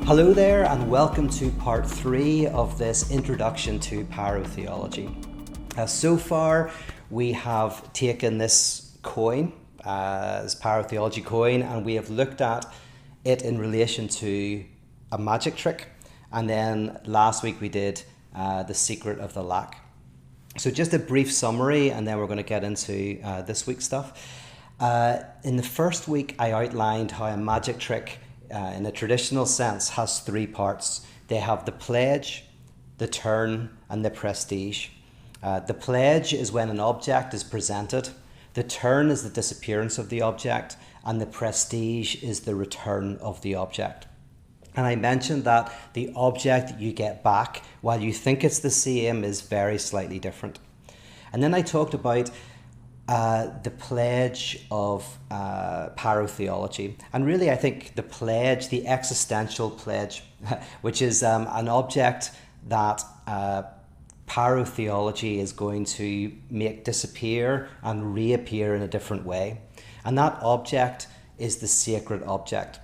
Hello there, and welcome to part 3 of this introduction to pyrotheology. So far we have taken this coin, this pyrotheology coin, and we have looked at it in relation to a magic trick, and then last week we did the secret of the lack. So just a brief summary, and then we're going to get into this week's stuff. In the first week I outlined how a magic trick in a traditional sense has 3 parts. They have the pledge, the turn, and the prestige. The pledge is when an object is presented, the turn is the disappearance of the object, and the prestige is the return of the object. And I mentioned that the object that you get back, while you think it's the same, is very slightly different. And then I talked about the pledge of pyrotheology. And really I think the pledge, the existential pledge, which is an object that pyrotheology is going to make disappear and reappear in a different way. And that object is the sacred object.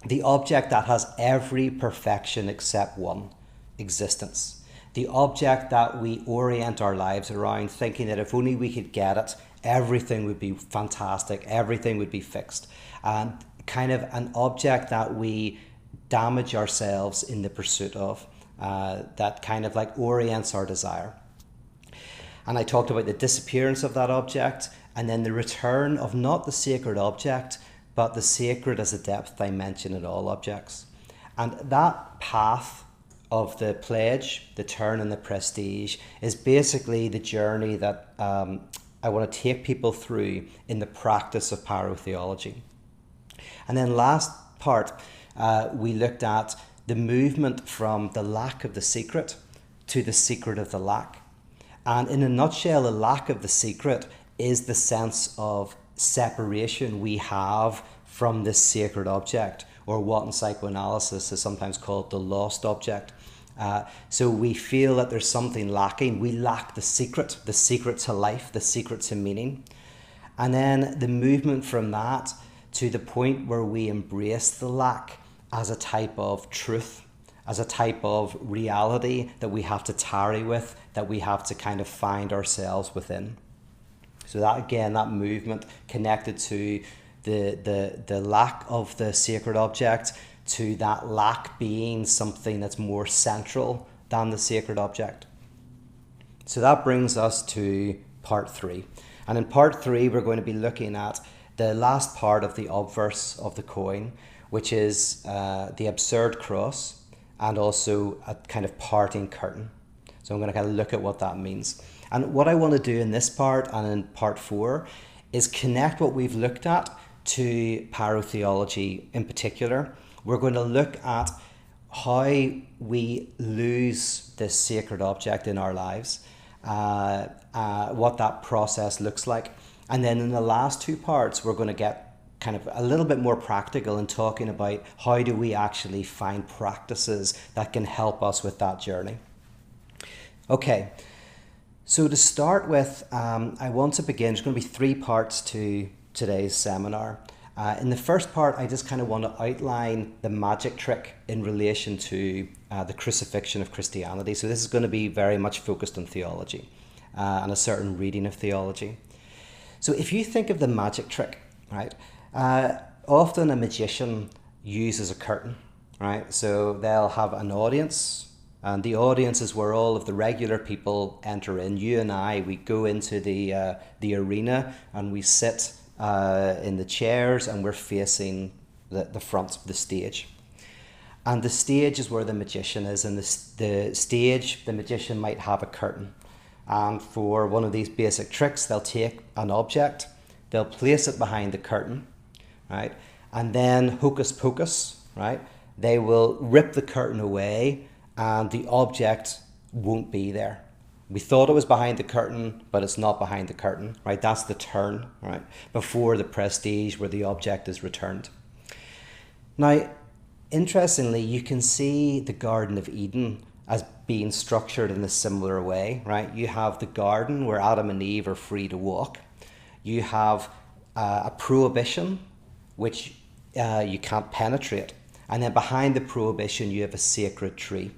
The object that has every perfection except one, existence. The object that we orient our lives around, thinking that if only we could get it, everything would be fantastic, everything would be fixed. And kind of an object that we damage ourselves in the pursuit of, that kind of like orients our desire. And I talked about the disappearance of that object, and then the return of not the sacred object, but the sacred as a depth dimension in all objects. And that path of the pledge, the turn, and the prestige is basically the journey that I want to take people through in the practice of pyrotheology. And then last part, we looked at the movement from the lack of the secret to the secret of the lack. And in a nutshell, the lack of the secret is the sense of separation we have from this sacred object, or what in psychoanalysis is sometimes called the lost object. So we feel that there's something lacking. We lack the secret to life, the secret to meaning. And then the movement from that to the point where we embrace the lack as a type of truth, as a type of reality that we have to tarry with, that we have to kind of find ourselves within. So that, again, that movement connected to the lack of the sacred object, to that lack being something that's more central than the sacred object. So that brings us to part 3. And in part 3, we're going to be looking at the last part of the obverse of the coin, which is the absurd cross, and also a kind of parting curtain. So I'm going to kind of look at what that means. And what I want to do in this part and in part 4 is connect what we've looked at to pyrotheology in particular. We're going to look at how we lose this sacred object in our lives, what that process looks like. And then in the last 2 parts, we're going to get kind of a little bit more practical in talking about how do we actually find practices that can help us with that journey. Okay, so to start with, I want to begin. There's going to be 3 parts to today's seminar. In the first part, I just kind of want to outline the magic trick in relation to the crucifixion of Christianity. So this is going to be very much focused on theology and a certain reading of theology. So if you think of the magic trick, right, often a magician uses a curtain, right? So they'll have an audience, and the audience is where all of the regular people enter in. You and I, we go into the arena and we sit in the chairs, and we're facing the front of the stage. And the stage is where the magician is, and the stage, the magician might have a curtain. And for one of these basic tricks, they'll take an object, they'll place it behind the curtain, right? And then hocus pocus, right? They will rip the curtain away, and the object won't be there. We thought it was behind the curtain, but it's not behind the curtain, right? That's the turn, right? Before the prestige, where the object is returned. Now, interestingly, you can see the Garden of Eden as being structured in a similar way, right? You have the garden where Adam and Eve are free to walk. You have a prohibition, which you can't penetrate. And then behind the prohibition, you have a sacred tree,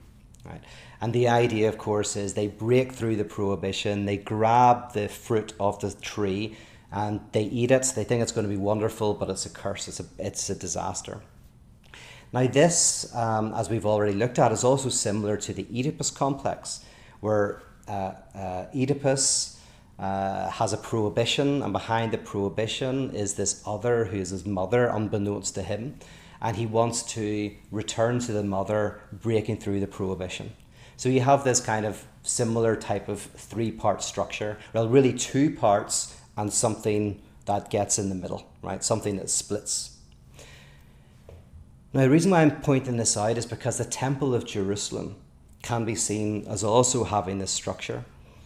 right? And the idea, of course, is they break through the prohibition, they grab the fruit of the tree, and they eat it. They think it's going to be wonderful, but it's a curse, it's a disaster. Now this, as we've already looked at, is also similar to the Oedipus complex, where Oedipus has a prohibition, and behind the prohibition is this other who is his mother, unbeknownst to him, and he wants to return to the mother, breaking through the prohibition. So you have this kind of similar type of three-part structure, well, really two parts and something that gets in the middle, right? Something that splits. Now, the reason why I'm pointing this out is because the Temple of Jerusalem can be seen as also having this structure.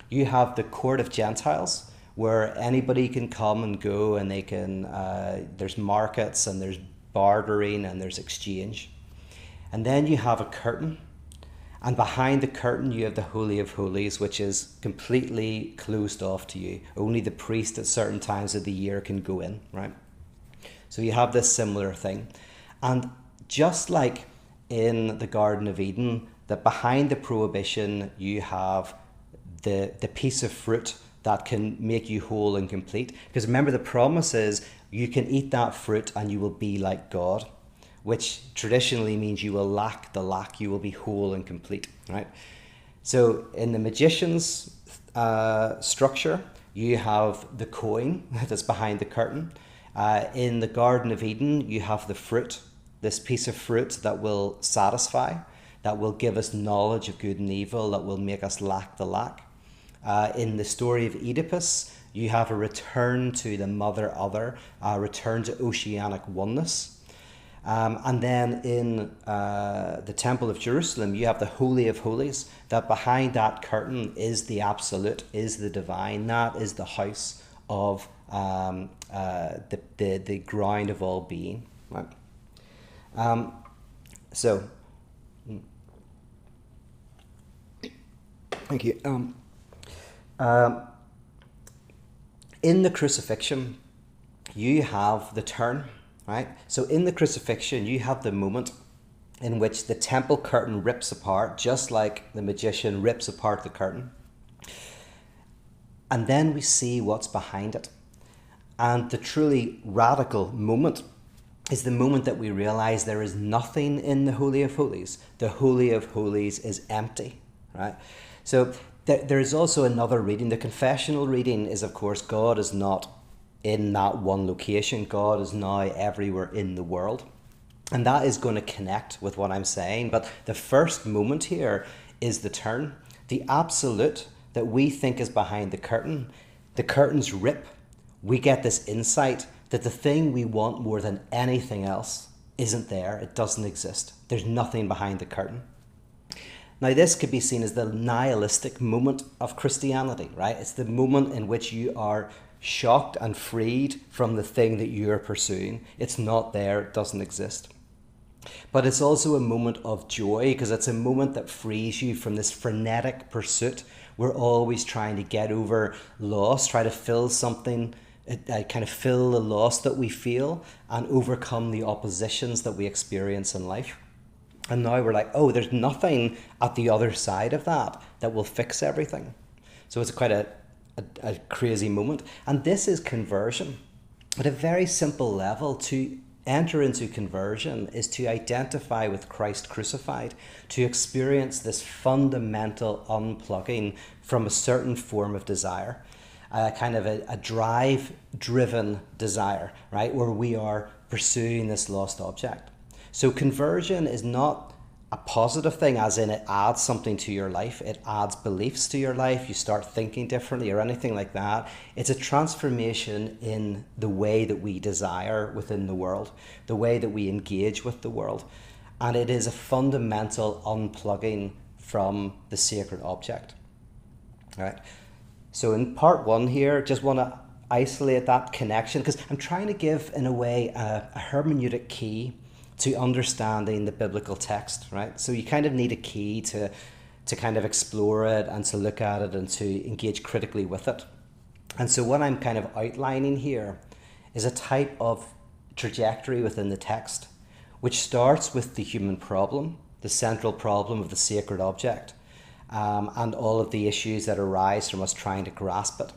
You have the court of Gentiles, where anybody can come and go, and they can, there's markets and there's bartering and there's exchange. And then you have a curtain, and behind the curtain you have the Holy of Holies, which is completely closed off to you. Only the priest at certain times of the year can go in, right? So you have this similar thing. And just like in the Garden of Eden, that behind the prohibition you have the piece of fruit that can make you whole and complete. Because remember, the promise is you can eat that fruit and you will be like God, which traditionally means you will lack the lack, you will be whole and complete, right? So in the magician's structure, you have the coin that's behind the curtain. In the Garden of Eden, you have the fruit, this piece of fruit that will satisfy, that will give us knowledge of good and evil, that will make us lack the lack. In the story of Oedipus, you have a return to the mother other, a return to oceanic oneness. And then in the Temple of Jerusalem, you have the Holy of Holies, that behind that curtain is the absolute, is the divine, that is the house of the ground of all being. Right? Thank you. In the crucifixion, you have the turn, right? So in the crucifixion, you have the moment in which the temple curtain rips apart, just like the magician rips apart the curtain. And then we see what's behind it. And the truly radical moment is the moment that we realize there is nothing in the Holy of Holies. The Holy of Holies is empty, right? So there is also another reading. The confessional reading is, of course, God is not in that one location. God is now everywhere in the world. And that is going to connect with what I'm saying. But the first moment here is the turn. The absolute that we think is behind the curtains rip. We get this insight that the thing we want more than anything else isn't there. It doesn't exist. There's nothing behind the curtain. Now, this could be seen as the nihilistic moment of Christianity, right? It's the moment in which you are shocked and freed from the thing that you are pursuing. It's not there. It doesn't exist. But it's also a moment of joy, because it's a moment that frees you from this frenetic pursuit. We're always trying to get over loss, try to fill something, kind of fill the loss that we feel and overcome the oppositions that we experience in life. And now we're like, oh, there's nothing at the other side of that will fix everything. So it's quite a crazy moment. And this is conversion. At a very simple level, to enter into conversion is to identify with Christ crucified, to experience this fundamental unplugging from a certain form of desire, kind of a drive-driven desire, right, where we are pursuing this lost object. So conversion is not a positive thing, as in it adds something to your life, it adds beliefs to your life, you start thinking differently or anything like that. It's a transformation in the way that we desire within the world, the way that we engage with the world. And it is a fundamental unplugging from the sacred object. All right. So in part one here, just want to isolate that connection, because I'm trying to give, in a way, a hermeneutic key to understanding the biblical text, right? So you kind of need a key to kind of explore it and to look at it and to engage critically with it. And so what I'm kind of outlining here is a type of trajectory within the text which starts with the human problem, the central problem of the sacred object, and all of the issues that arise from us trying to grasp it.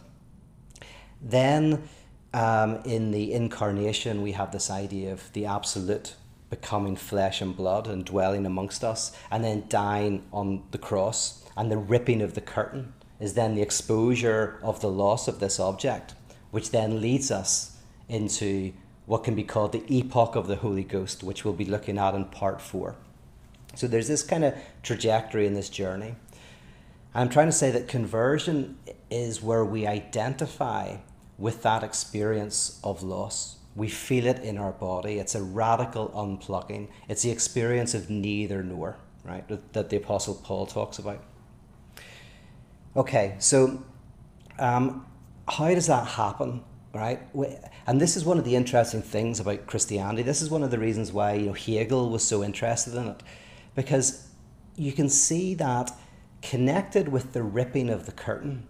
Then, in the incarnation, we have this idea of the absolute becoming flesh and blood and dwelling amongst us, and then dying on the cross. And the ripping of the curtain is then the exposure of the loss of this object, which then leads us into what can be called the Epoch of the Holy Ghost, which we'll be looking at in part 4. So there's this kind of trajectory in this journey. I'm trying to say that conversion is where we identify with that experience of loss. We feel it in our body. It's a radical unplugging. It's the experience of neither nor, right, that the Apostle Paul talks about. Okay, so how does that happen, right? And this is one of the interesting things about Christianity. This is one of the reasons why Hegel was so interested in it, because you can see that connected with the ripping of the curtain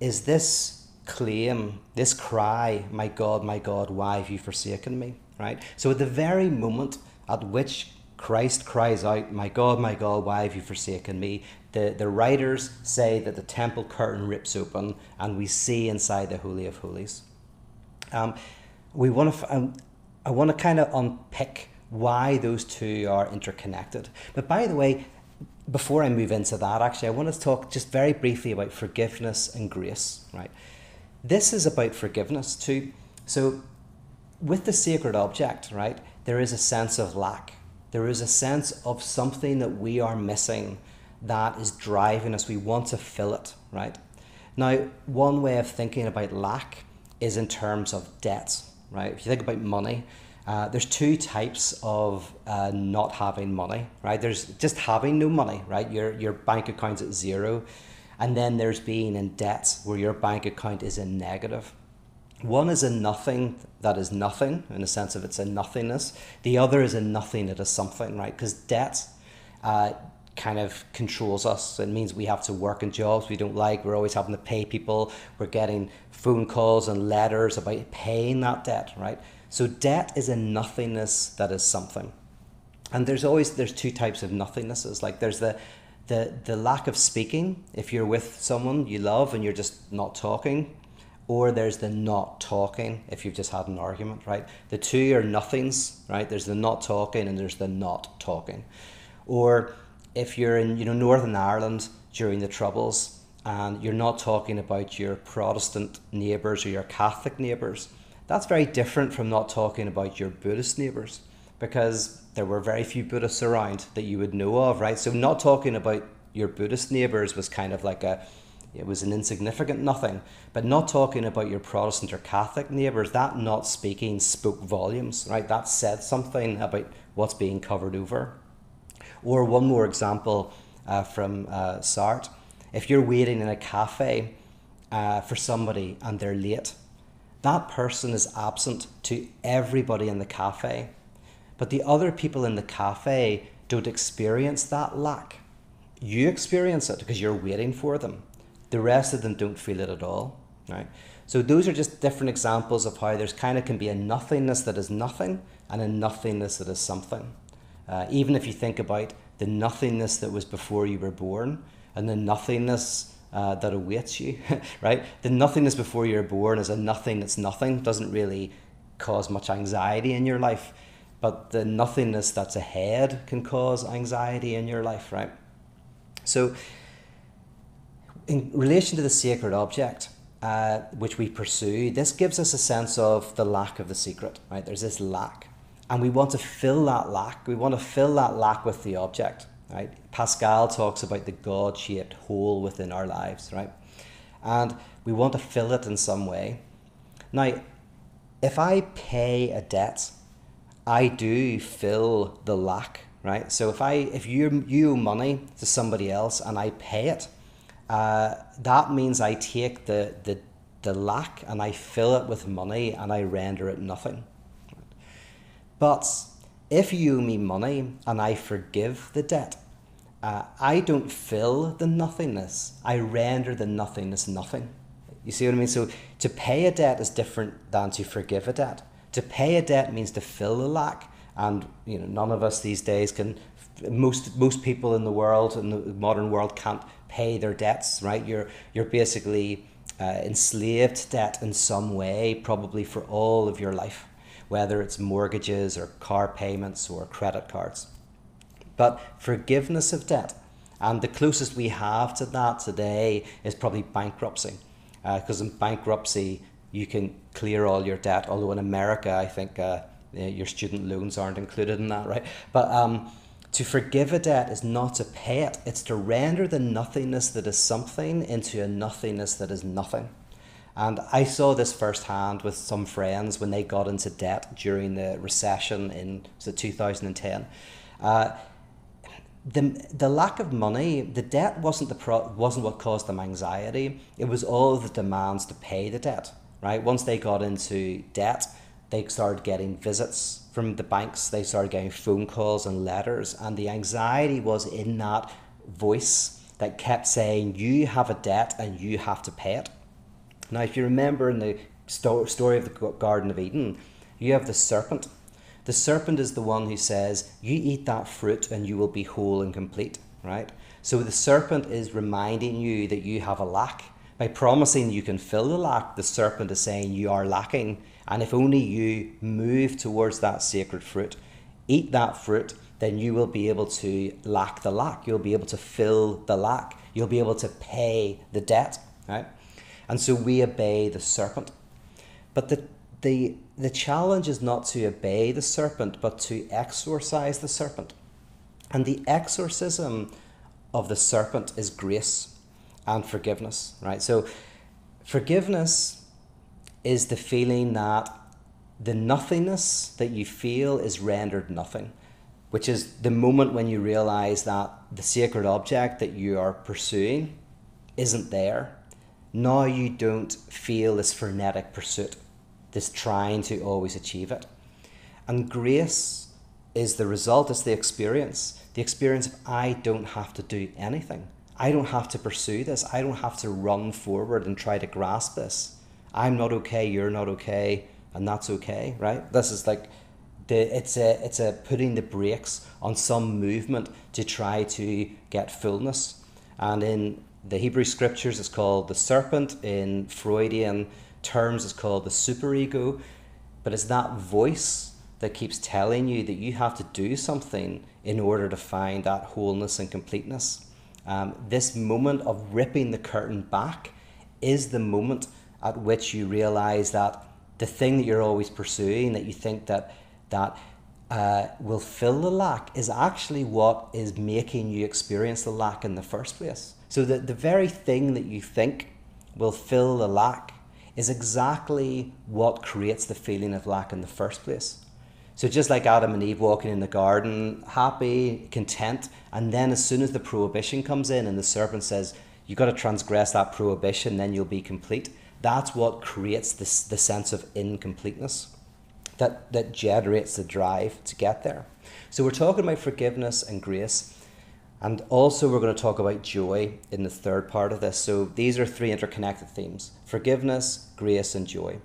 is this claim, this cry, my God, why have you forsaken me, right? So at the very moment at which Christ cries out, my God, why have you forsaken me? The writers say that the temple curtain rips open and we see inside the Holy of Holies. I want to kind of unpick why those two are interconnected. But by the way, before I move into that, actually, I want to talk just very briefly about forgiveness and grace, right? This is about forgiveness too. So with the sacred object, right, there is a sense of lack. There is a sense of something that we are missing that is driving us. We want to fill it, right? Now, one way of thinking about lack is in terms of debt, right? If you think about money, there's two types of not having money, right? There's just having no money, right? Your bank account's at zero. And then there's being in debt, where your bank account is in negative. One is a nothing that is nothing, in the sense of it's a nothingness. The other is a nothing that is something, right? Because debt kind of controls us. It means we have to work in jobs we don't like. We're always having to pay people. We're getting phone calls and letters about paying that debt, right? So debt is a nothingness that is something. And there's two types of nothingnesses. Like there's the lack of speaking, if you're with someone you love and you're just not talking, or there's the not talking if you've just had an argument, right? The two are nothings, right? There's the not talking and there's the not talking. Or if you're in Northern Ireland during the Troubles and you're not talking about your Protestant neighbours or your Catholic neighbours, that's very different from not talking about your Buddhist neighbours, because there were very few Buddhists around that you would know of, right? So not talking about your Buddhist neighbours was kind of like it was an insignificant nothing. But not talking about your Protestant or Catholic neighbours, that not speaking spoke volumes, right? That said something about what's being covered over. Or one more example from Sartre. If you're waiting in a cafe for somebody and they're late, that person is absent to everybody in the cafe. But the other people in the cafe don't experience that lack. You experience it because you're waiting for them. The rest of them don't feel it at all, right? So those are just different examples of how there's kind of can be a nothingness that is nothing and a nothingness that is something. Even if you think about the nothingness that was before you were born and the nothingness that awaits you, right? The nothingness before you're born is a nothing that's nothing, doesn't really cause much anxiety in your life. But the nothingness that's ahead can cause anxiety in your life, right? So in relation to the sacred object, which we pursue, this gives us a sense of the lack of the secret, right? There's this lack. And we want to fill that lack. We want to fill that lack with the object, right? Pascal talks about the God-shaped hole within our lives, right? And we want to fill it in some way. Now, if I pay a debt, I do fill the lack, right? So if you owe money to somebody else and I pay it, that means I take the lack and I fill it with money and I render it nothing. But if you owe me money and I forgive the debt, I don't fill the nothingness. I render the nothingness nothing. You see what I mean? So to pay a debt is different than to forgive a debt. To pay a debt means to fill the lack, And none of us these days can. Most people in the world, in the modern world, can't pay their debts. Right? You're basically enslaved to debt in some way, probably for all of your life, whether it's mortgages or car payments or credit cards. But forgiveness of debt, and the closest we have to that today is probably bankruptcy, because in bankruptcy you can clear all your debt, although in America I think your student loans aren't included in that, right? But to forgive a debt is not to pay it, it's to render the nothingness that is something into a nothingness that is nothing. And I saw this firsthand with some friends when they got into debt during the recession in 2010. The lack of money, the debt wasn't what caused them anxiety. It was all the demands to pay the debt, right? Once they got into debt, they started getting visits from the banks. They started getting phone calls and letters, and the anxiety was in that voice that kept saying, you have a debt and you have to pay it. Now, if you remember in the story of the Garden of Eden, you have the serpent. The serpent is the one who says, you eat that fruit and you will be whole and complete, right? So the serpent is reminding you that you have a lack. By promising you can fill the lack, the serpent is saying you are lacking. And if only you move towards that sacred fruit, eat that fruit, then you will be able to lack the lack. You'll be able to fill the lack. You'll be able to pay the debt, right? And so we obey the serpent. But the challenge is not to obey the serpent, but to exorcise the serpent. And the exorcism of the serpent is grace and forgiveness, right? So forgiveness is the feeling that the nothingness that you feel is rendered nothing, which is the moment when you realize that the sacred object that you are pursuing isn't there. Now you don't feel this frenetic pursuit, this trying to always achieve it. And grace is the result, it's the experience of I don't have to do anything. I don't have to pursue this. I don't have to run forward and try to grasp this. I'm not okay, you're not okay, and that's okay, right? This is like, it's a putting the brakes on some movement to try to get fullness. And in the Hebrew scriptures, it's called the serpent. In Freudian terms, it's called the superego. But it's that voice that keeps telling you that you have to do something in order to find that wholeness and completeness. This moment of ripping the curtain back is the moment at which you realize that the thing that you're always pursuing, that you think that will fill the lack, is actually what is making you experience the lack in the first place. So the very thing that you think will fill the lack is exactly what creates the feeling of lack in the first place. So just like Adam and Eve walking in the garden, happy, content, and then as soon as the prohibition comes in and the serpent says, you've got to transgress that prohibition, then you'll be complete. That's what creates the sense of incompleteness that generates the drive to get there. So we're talking about forgiveness and grace. And also we're going to talk about joy in the third part of this. So these are three interconnected themes: forgiveness, grace, and joy.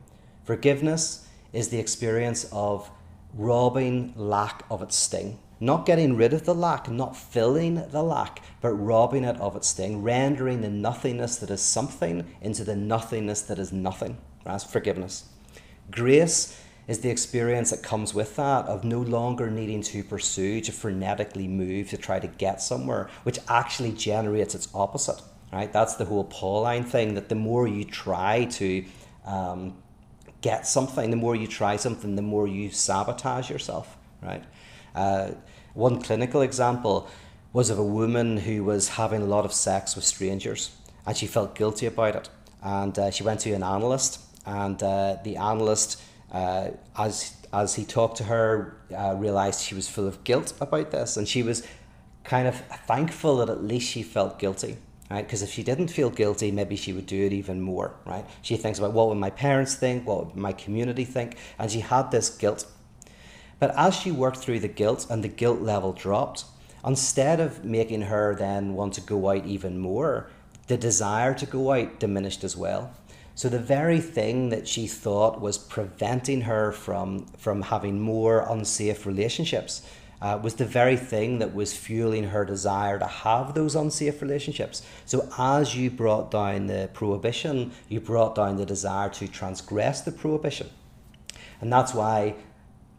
Forgiveness is the experience of robbing lack of its sting. Not getting rid of the lack, not filling the lack, but robbing it of its sting, rendering the nothingness that is something into the nothingness that is nothing. That's forgiveness. Grace is the experience that comes with that of no longer needing to pursue, to frenetically move, to try to get somewhere, which actually generates its opposite, right? That's the whole Pauline thing, that the more you try to get something, the more you try something, the more you sabotage yourself, right? One clinical example was of a woman who was having a lot of sex with strangers, and she felt guilty about it. And she went to an analyst, and the analyst, as he talked to her, realized she was full of guilt about this, and she was kind of thankful that at least she felt guilty, right? Because if she didn't feel guilty, maybe she would do it even more, right? She thinks about, what would my parents think? What would my community think? And she had this guilt. But as she worked through the guilt and the guilt level dropped, instead of making her then want to go out even more, the desire to go out diminished as well. So the very thing that she thought was preventing her from having more unsafe relationships was the very thing that was fueling her desire to have those unsafe relationships. So as you brought down the prohibition, you brought down the desire to transgress the prohibition. And that's why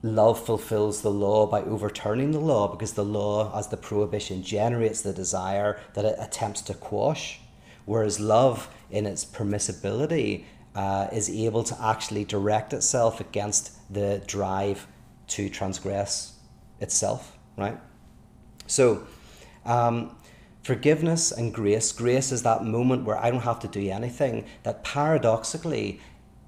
love fulfills the law by overturning the law, because the law, as the prohibition, generates the desire that it attempts to quash, whereas love, in its permissibility, is able to actually direct itself against the drive to transgress itself, right? So forgiveness and grace is that moment where I don't have to do anything, that paradoxically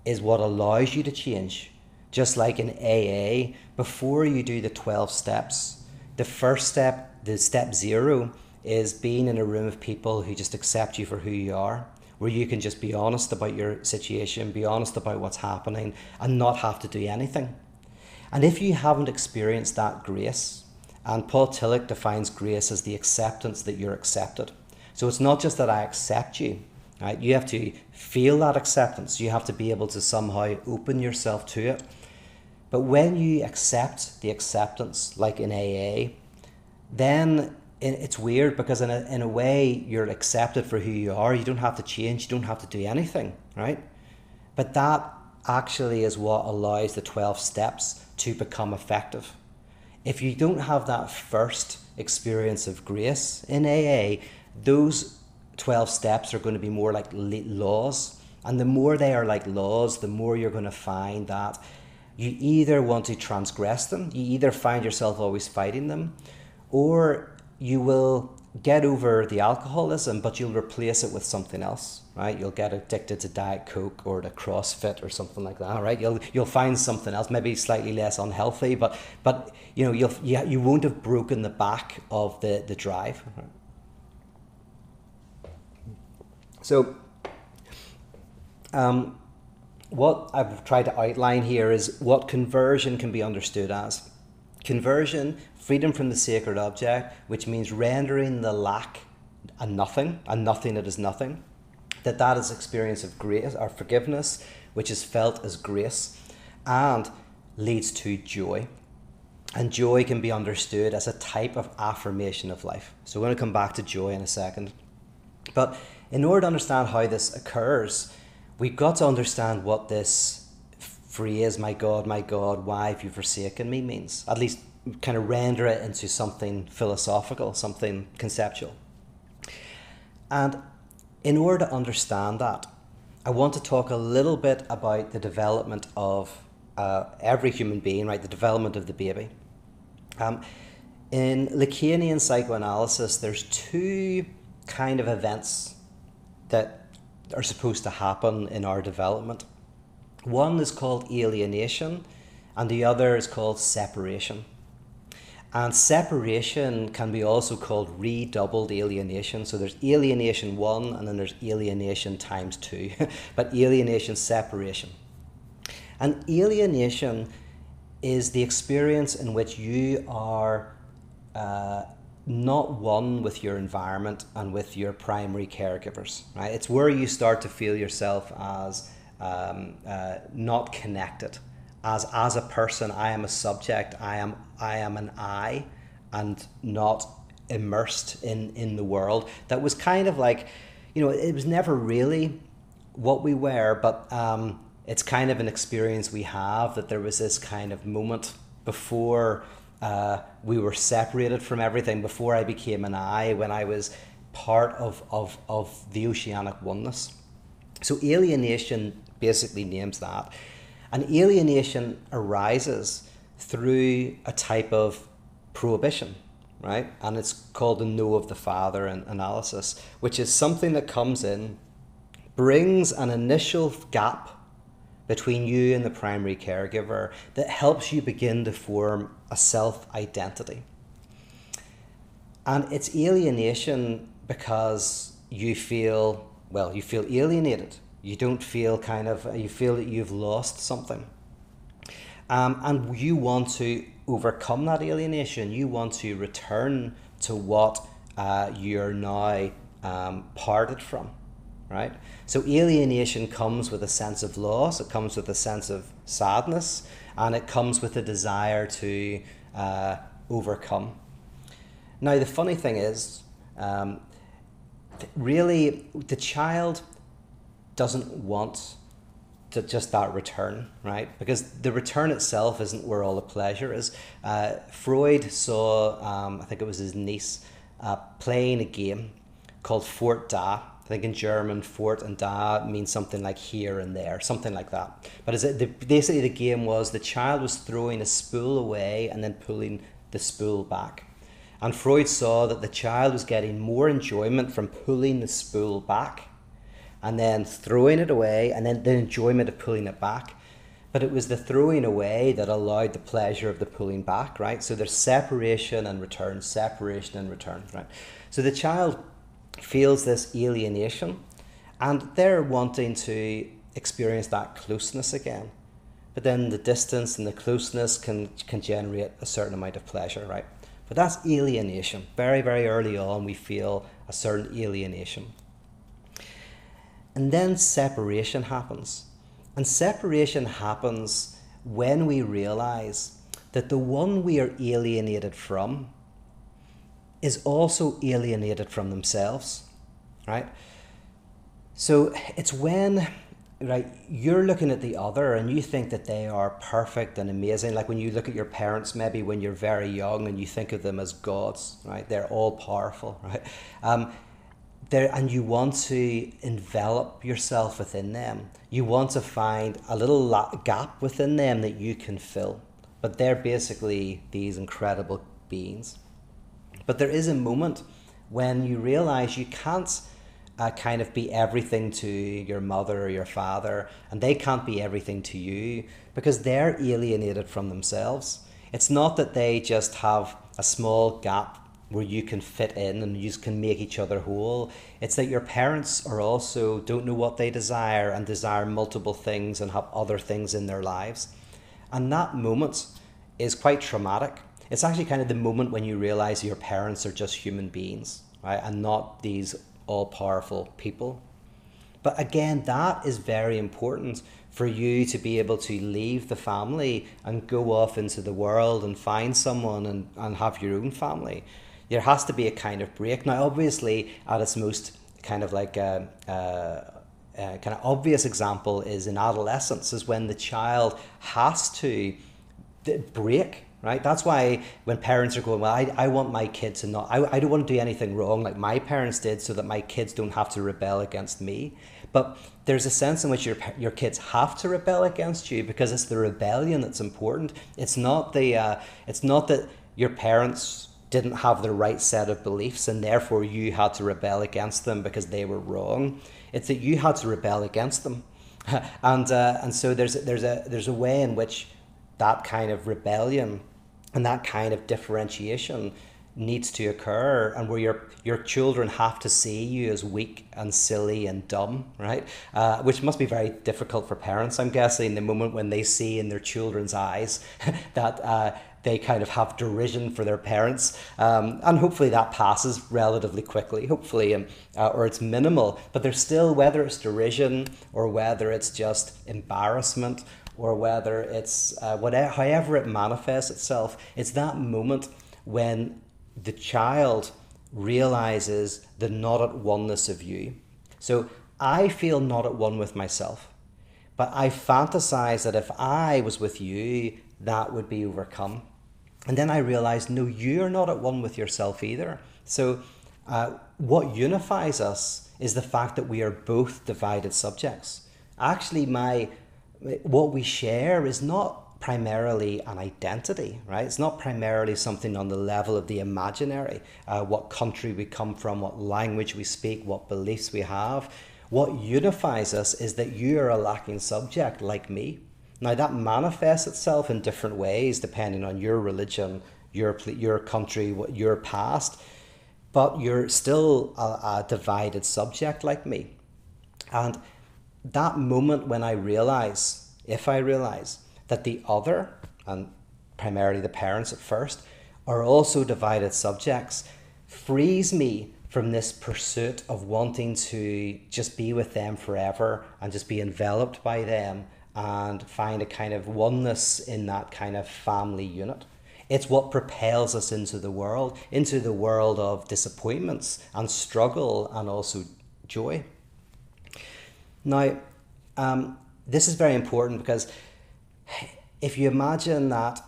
is what allows you to change. Just like in AA, before you do the 12 steps, the first step, the step 0, is being in a room of people who just accept you for who you are, where you can just be honest about your situation, be honest about what's happening, and not have to do anything. And if you haven't experienced that grace, and Paul Tillich defines grace as the acceptance that you're accepted. So it's not just that I accept you, right? You have to feel that acceptance. You have to be able to somehow open yourself to it. But when you accept the acceptance, like in AA, then it's weird, because in a way you're accepted for who you are. You don't have to change. You don't have to do anything, right? But that actually is what allows the 12 steps to become effective. If you don't have that first experience of grace in AA, those 12 steps are going to be more like laws. And the more they are like laws, the more you're going to find that you either want to transgress them, you either find yourself always fighting them, or you will get over the alcoholism, but you'll replace it with something else, right? You'll get addicted to Diet Coke or to CrossFit or something like that, right? You'll find something else, maybe slightly less unhealthy, but you know, you won't have broken the back of the drive. So, what I've tried to outline here is what conversion can be understood as. Conversion, freedom from the sacred object, which means rendering the lack a nothing that is nothing. That is experience of grace or forgiveness, which is felt as grace, and leads to joy. And joy can be understood as a type of affirmation of life. So we're going to come back to joy in a second. But in order to understand how this occurs, we've got to understand what this phrase, my God, why have you forsaken me, means. At least kind of render it into something philosophical, something conceptual. And in order to understand that, I want to talk a little bit about the development of every human being, right? The development of the baby. In Lacanian psychoanalysis, there's two kind of events that are supposed to happen in our development. One is called alienation, and the other is called separation. And separation can be also called redoubled alienation. So there's alienation 1, and then there's alienation times 2, but alienation, separation. And alienation is the experience in which you are not one with your environment and with your primary caregivers, right? It's where you start to feel yourself as not connected. As a person, I am a subject, I am an I, and not immersed in the world. That was kind of like, it was never really what we were, but it's kind of an experience we have, that there was this kind of moment before we were separated from everything, before I became an I, when I was part of the oceanic oneness. So alienation basically names that. And alienation arises through a type of prohibition, right? And it's called the know of the Father analysis, which is something that comes in, brings an initial gap between you and the primary caregiver that helps you begin to form a self-identity. And it's alienation because you feel alienated. You don't feel you feel that you've lost something. And you want to overcome that alienation. You want to return to what you're now parted from. right? So alienation comes with a sense of loss, it comes with a sense of sadness, and it comes with a desire to overcome. Now, the funny thing is, really, the child doesn't want just that return, right? Because the return itself isn't where all the pleasure is. Freud saw, I think it was his niece, playing a game called Fort Da. I think in German, Fort and Da means something like here and there, something like that. But basically the game was the child was throwing a spool away and then pulling the spool back. And Freud saw that the child was getting more enjoyment from pulling the spool back and then throwing it away, and then the enjoyment of pulling it back. But it was the throwing away that allowed the pleasure of the pulling back, right? So there's separation and return, right? So the child feels this alienation, and they're wanting to experience that closeness again. But then the distance and the closeness can generate a certain amount of pleasure, right? But that's alienation. Very, very early on, we feel a certain alienation. And then separation happens. And separation happens when we realize that the one we are alienated from is also alienated from themselves, right? So it's when, right, you're looking at the other and you think that they are perfect and amazing. Like when you look at your parents, maybe when you're very young, and you think of them as gods, right? They're all powerful, right? And you want to envelop yourself within them. You want to find a little gap within them that you can fill. But they're basically these incredible beings. But there is a moment when you realize you can't kind of be everything to your mother or your father, and they can't be everything to you because they're alienated from themselves. It's not that they just have a small gap where you can fit in and you can make each other whole. It's that your parents are also don't know what they desire and desire multiple things and have other things in their lives. And that moment is quite traumatic. It's actually kind of the moment when you realize your parents are just human beings, right? And not these all-powerful people. But again, that is very important for you to be able to leave the family and go off into the world and find someone and have your own family. There has to be a kind of break. Now, obviously, at its most kind of like kind of obvious example is in adolescence, is when the child has to break, right? That's why when parents are going, well, I want my kid to not, I don't want to do anything wrong like my parents did so that my kids don't have to rebel against me. But there's a sense in which your kids have to rebel against you because it's the rebellion that's important. It's not that your parents didn't have the right set of beliefs and therefore you had to rebel against them because they were wrong. It's that you had to rebel against them. And so there's a way in which that kind of rebellion and that kind of differentiation needs to occur, and where your children have to see you as weak and silly and dumb, right? Which must be very difficult for parents, I'm guessing, the moment when they see in their children's eyes that they kind of have derision for their parents. And hopefully that passes relatively quickly, hopefully, or it's minimal. But there's still, whether it's derision or whether it's just embarrassment or whether it's however it manifests itself, it's that moment when the child realizes the not at oneness of you. So I feel not at one with myself, but I fantasize that if I was with you, that would be overcome. And then I realized, no, you're not at one with yourself either. So what unifies us is the fact that we are both divided subjects. Actually, what we share is not primarily an identity, right? It's not primarily something on the level of the imaginary, what country we come from, what language we speak, what beliefs we have. What unifies us is that you are a lacking subject like me. Now that manifests itself in different ways depending on your religion, your country, your past, but you're still a divided subject like me. And that moment when I realize, if I realize that the other, and primarily the parents at first, are also divided subjects, frees me from this pursuit of wanting to just be with them forever and just be enveloped by them and find a kind of oneness in that kind of family unit. It's what propels us into the world of disappointments and struggle and also joy. Now, this is very important because if you imagine that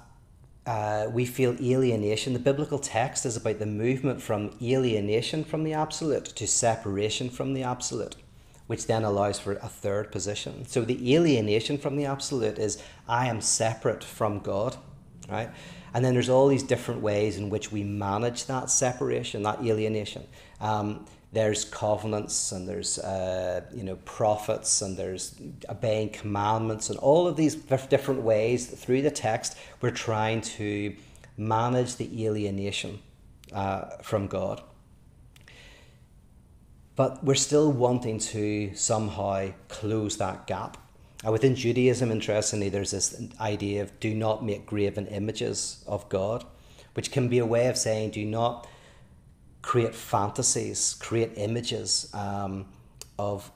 we feel alienation, the biblical text is about the movement from alienation from the absolute to separation from the absolute, which then allows for a third position. So the alienation from the absolute is, I am separate from God, right? And then there's all these different ways in which we manage that separation, that alienation. There's covenants, and there's prophets, and there's obeying commandments, and all of these different ways through the text we're trying to manage the alienation from God. But we're still wanting to somehow close that gap. Within Judaism, interestingly, there's this idea of do not make graven images of God, which can be a way of saying do not create fantasies, create images of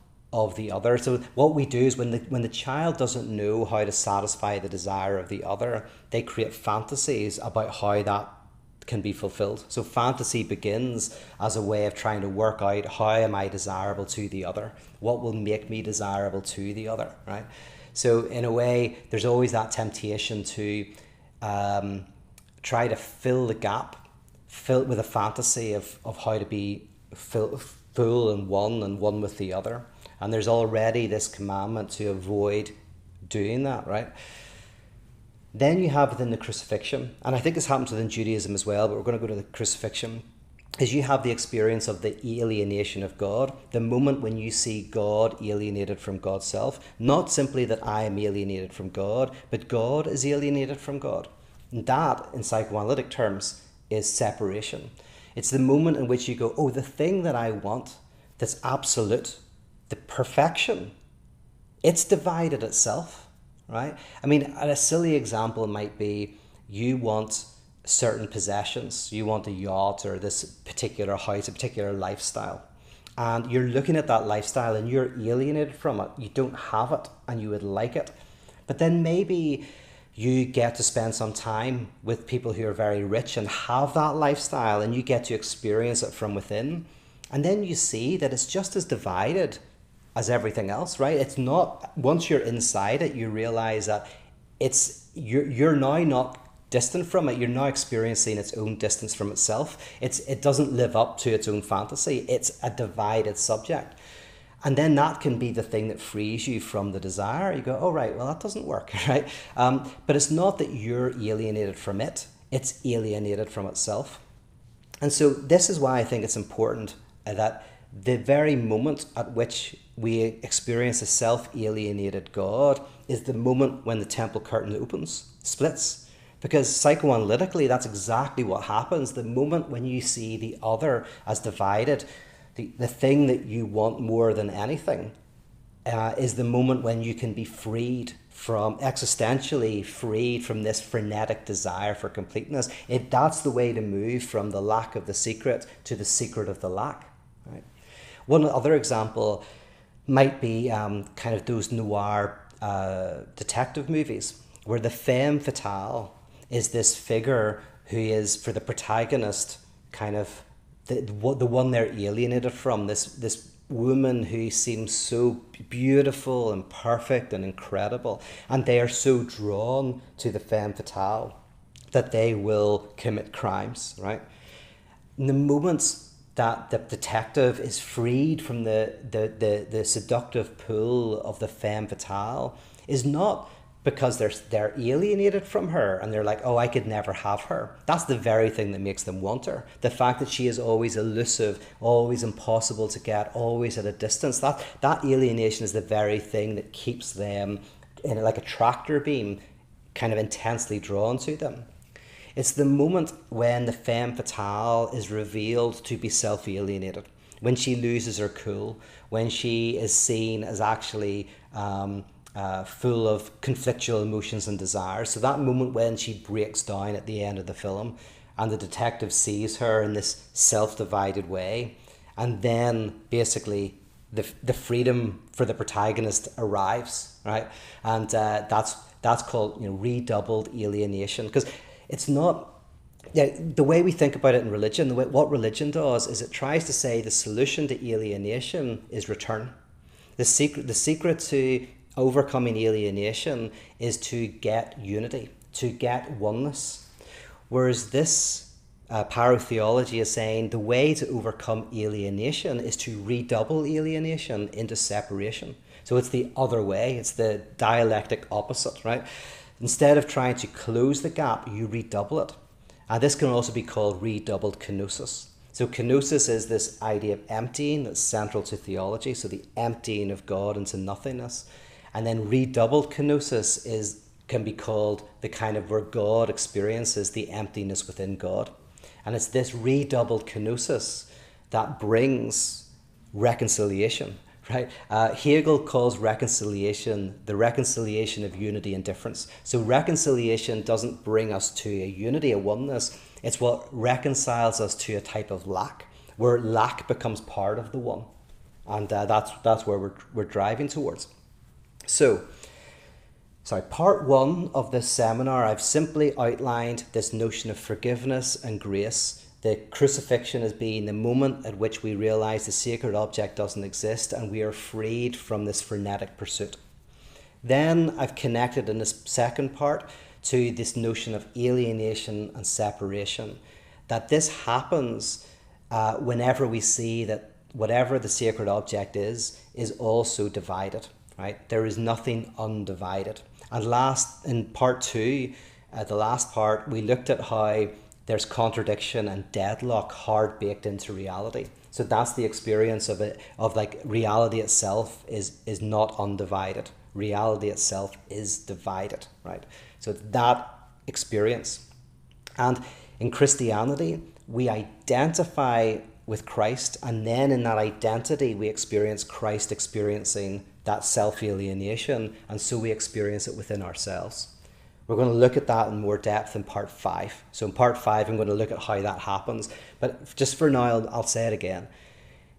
the other. So what we do is when the child doesn't know how to satisfy the desire of the other, they create fantasies about how that can be fulfilled. So fantasy begins as a way of trying to work out how am I desirable to the other? What will make me desirable to the other, right? So in a way, there's always that temptation to try to fill the gap, fill it with a fantasy of how to be full and one with the other. And there's already this commandment to avoid doing that, right? Then you have within the crucifixion, and I think this happens within Judaism as well, but we're going to go to the crucifixion, is you have the experience of the alienation of God, the moment when you see God alienated from God's self. Not simply that I am alienated from God, but God is alienated from God. And that, in psychoanalytic terms, is separation. It's the moment in which you go, oh, the thing that I want, that's absolute, the perfection, it's divided itself, right? I mean, a silly example might be you want certain possessions. You want a yacht or this particular house, a particular lifestyle. And you're looking at that lifestyle and you're alienated from it. You don't have it and you would like it. But then maybe you get to spend some time with people who are very rich and have that lifestyle, and you get to experience it from within. And then you see that it's just as divided as everything else, right? It's not, once you're inside it, you realize that you're now not distant from it. You're now experiencing its own distance from itself. It doesn't live up to its own fantasy. It's a divided subject. And then that can be the thing that frees you from the desire. You go, oh, right, well, that doesn't work, right? But it's not that you're alienated from it. It's alienated from itself. And so this is why I think it's important that the very moment at which we experience a self-alienated God is the moment when the temple curtain opens, splits. Because psychoanalytically, that's exactly what happens. The moment when you see the other as divided, the thing that you want more than anything is the moment when you can be freed from, existentially freed from this frenetic desire for completeness. That's the way to move from the lack of the secret to the secret of the lack. Right? One other example might be kind of those noir detective movies where the femme fatale is this figure who is, for the protagonist, kind of the one they're alienated from, this woman who seems so beautiful and perfect and incredible, and they are so drawn to the femme fatale that they will commit crimes, right? In the moments that the detective is freed from the seductive pull of the femme fatale is not because they're alienated from her and they're like, oh, I could never have her. That's the very thing that makes them want her. The fact that she is always elusive, always impossible to get, always at a distance. That alienation is the very thing that keeps them, in like a tractor beam, kind of intensely drawn to them. It's the moment when the femme fatale is revealed to be self-alienated, when she loses her cool, when she is seen as actually full of conflictual emotions and desires. So that moment when she breaks down at the end of the film and the detective sees her in this self-divided way And then basically the freedom for the protagonist arrives, right? And that's called, redoubled alienation, because it's not. Yeah, the way we think about it in religion, what religion does is it tries to say the solution to alienation is return. The secret to overcoming alienation is to get unity, to get oneness. Whereas this pyrotheology is saying the way to overcome alienation is to redouble alienation into separation. So it's the other way, it's the dialectic opposite, right? Instead of trying to close the gap, you redouble it. And this can also be called redoubled kenosis. So kenosis is this idea of emptying that's central to theology, so the emptying of God into nothingness. And then redoubled kenosis can be called the kind of where God experiences the emptiness within God. And it's this redoubled kenosis that brings reconciliation, right? Hegel calls reconciliation the reconciliation of unity and difference. So reconciliation doesn't bring us to a unity, a oneness. It's what reconciles us to a type of lack, where lack becomes part of the one. And that's where we're driving towards. So, part one of this seminar, I've simply outlined this notion of forgiveness and grace. The crucifixion as being the moment at which we realize the sacred object doesn't exist and we are freed from this frenetic pursuit. Then I've connected in this second part to this notion of alienation and separation, that this happens whenever we see that whatever the sacred object is also divided, right? There is nothing undivided. And last, in part two, the last part, we looked at how there's contradiction and deadlock hard baked into reality. So that's the experience of it, of like reality itself is not undivided. Reality itself is divided, right? So it's that experience. And in Christianity, we identify with Christ, and then in that identity, we experience Christ experiencing that self-alienation, and so we experience it within ourselves. We're going to look at that in more depth in part 5. So in part 5, I'm going to look at how that happens. But just for now, I'll say it again.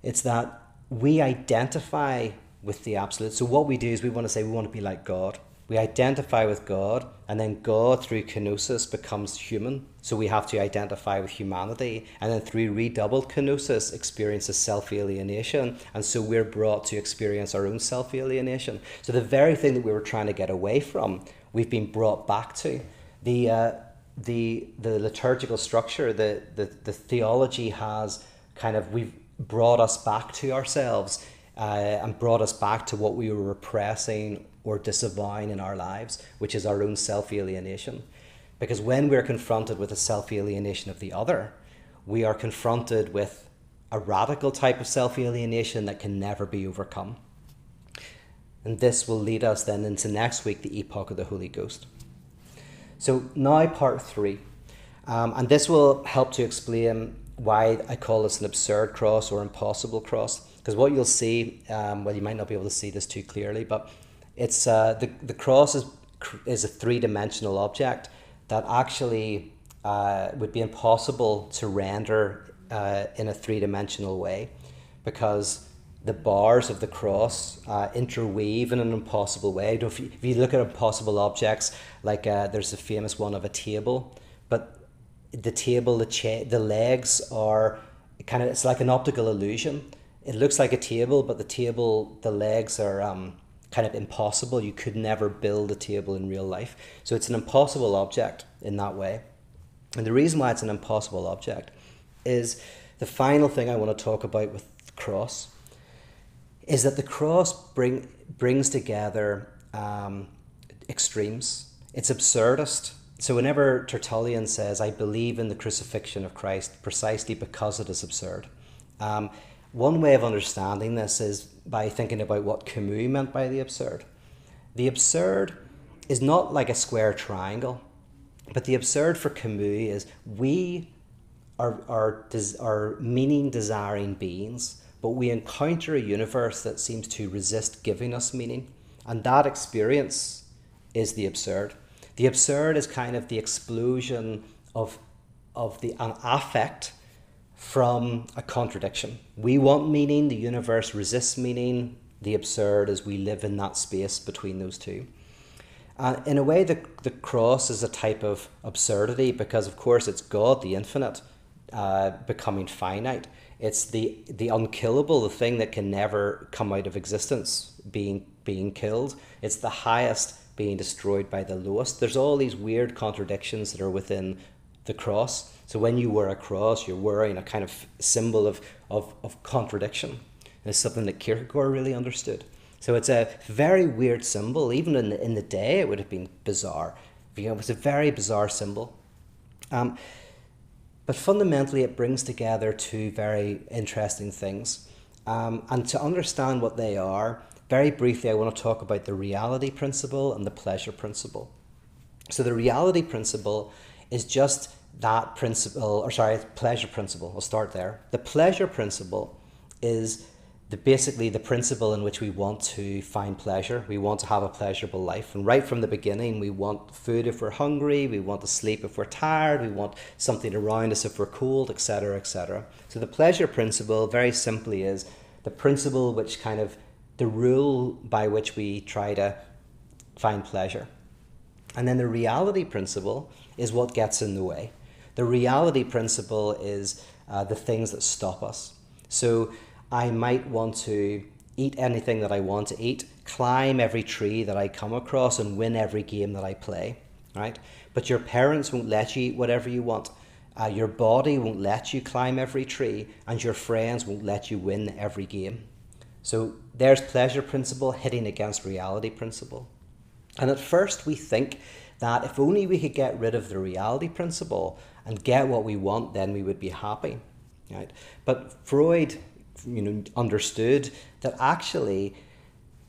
It's that we identify with the absolute. So what we do is we want to be like God. We identify with God, and then God through kenosis becomes human. So we have to identify with humanity, and then through redoubled kenosis experiences self-alienation, and so we're brought to experience our own self-alienation. So the very thing that we were trying to get away from, we've been brought back to. The liturgical structure, the theology has we've brought us back to ourselves and brought us back to what we were repressing or disavowing in our lives, which is our own self-alienation. Because when we're confronted with a self-alienation of the other, we are confronted with a radical type of self-alienation that can never be overcome. And this will lead us then into next week, the Epoch of the Holy Ghost. So now part 3. And this will help to explain why I call this an absurd cross or impossible cross. Because what you'll see, you might not be able to see this too clearly, but it's the cross is a three-dimensional object that actually would be impossible to render in a three-dimensional way, because the bars of the cross interweave in an impossible way. If you look at impossible objects, like there's a famous one of a table, but the table, the legs are it's like an optical illusion. It looks like a table, but the legs are impossible. You could never build a table in real life. So it's an impossible object in that way. And the reason why it's an impossible object is the final thing I want to talk about with the cross is that the cross brings together extremes. It's absurdist. So whenever Tertullian says, I believe in the crucifixion of Christ precisely because it is absurd. One way of understanding this is by thinking about what Camus meant by the absurd. The absurd is not like a square triangle, but the absurd for Camus is we are meaning-desiring beings, but we encounter a universe that seems to resist giving us meaning, and that experience is the absurd. The absurd is the explosion of an affect from a contradiction. We want meaning, the universe resists meaning, the absurd, as we live in that space between those two. In a way, the cross is a type of absurdity because, of course, it's God, the infinite, becoming finite. It's the unkillable, the thing that can never come out of existence, being killed. It's the highest being destroyed by the lowest. There's all these weird contradictions that are within the cross. So when you wear a cross, you're wearing a kind of symbol of contradiction. And it's something that Kierkegaard really understood. So it's a very weird symbol. Even in the day, it would have been bizarre. It's a very bizarre symbol. But fundamentally, it brings together two very interesting things. And to understand what they are, very briefly, I want to talk about the reality principle and the pleasure principle. So the reality principle is just that principle, pleasure principle. I'll start there. The pleasure principle is basically the principle in which we want to find pleasure. We want to have a pleasurable life. And right from the beginning, we want food if we're hungry, we want to sleep if we're tired, we want something around us if we're cold, etc., etc. So the pleasure principle, very simply, is the principle which kind of the rule by which we try to find pleasure. And then the reality principle is what gets in the way. The reality principle is the things that stop us. So I might want to eat anything that I want to eat, climb every tree that I come across, and win every game that I play, right? But your parents won't let you eat whatever you want. Your body won't let you climb every tree, and your friends won't let you win every game. So there's pleasure principle hitting against reality principle. And at first we think that if only we could get rid of the reality principle and get what we want, then we would be happy, right? But Freud, understood that actually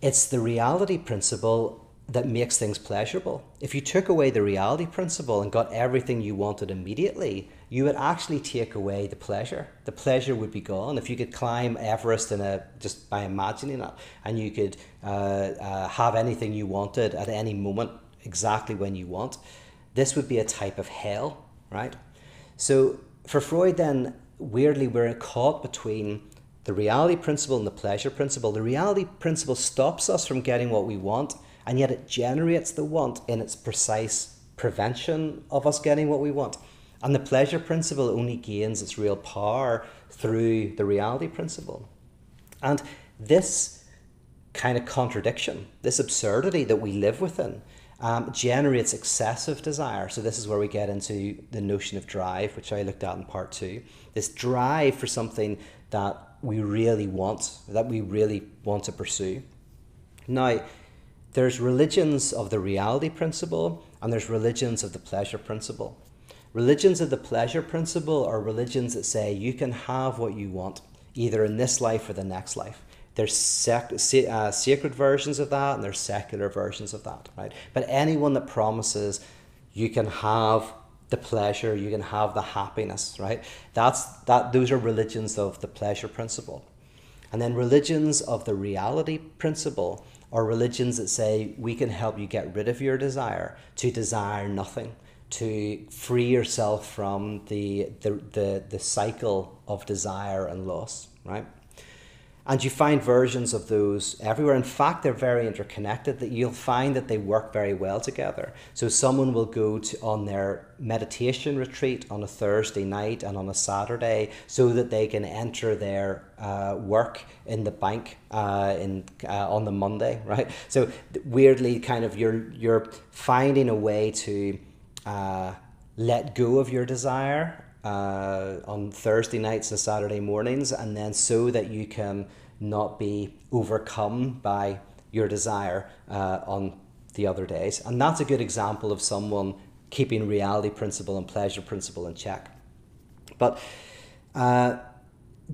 it's the reality principle that makes things pleasurable. If you took away the reality principle and got everything you wanted immediately, you would actually take away the pleasure. The pleasure would be gone. If you could climb Everest just by imagining it, and you could have anything you wanted at any moment, exactly when you want, this would be a type of hell, right? So for Freud then, weirdly, we're caught between the reality principle and the pleasure principle. The reality principle stops us from getting what we want, and yet it generates the want in its precise prevention of us getting what we want. And the pleasure principle only gains its real power through the reality principle. And this kind of contradiction, this absurdity that we live within, generates excessive desire. So this is where we get into the notion of drive, which I looked at in part 2. This drive for something that we really want to pursue. Now, there's religions of the reality principle and there's religions of the pleasure principle. Religions of the pleasure principle are religions that say you can have what you want, either in this life or the next life. There's sacred versions of that and there's secular versions of that, right? But anyone that promises you can have the pleasure, you can have the happiness, right? Those are religions of the pleasure principle. And then religions of the reality principle are religions that say we can help you get rid of your desire, to desire nothing, to free yourself from the cycle of desire and loss, right? And you find versions of those everywhere. In fact, they're very interconnected, that you'll find that they work very well together. So someone will go on their meditation retreat on a Thursday night and on a Saturday so that they can enter their work in the bank on the Monday, right? So weirdly, kind of you're finding a way to let go of your desire on Thursday nights and Saturday mornings, and then so that you can not be overcome by your desire on the other days. And that's a good example of someone keeping reality principle and pleasure principle in check. But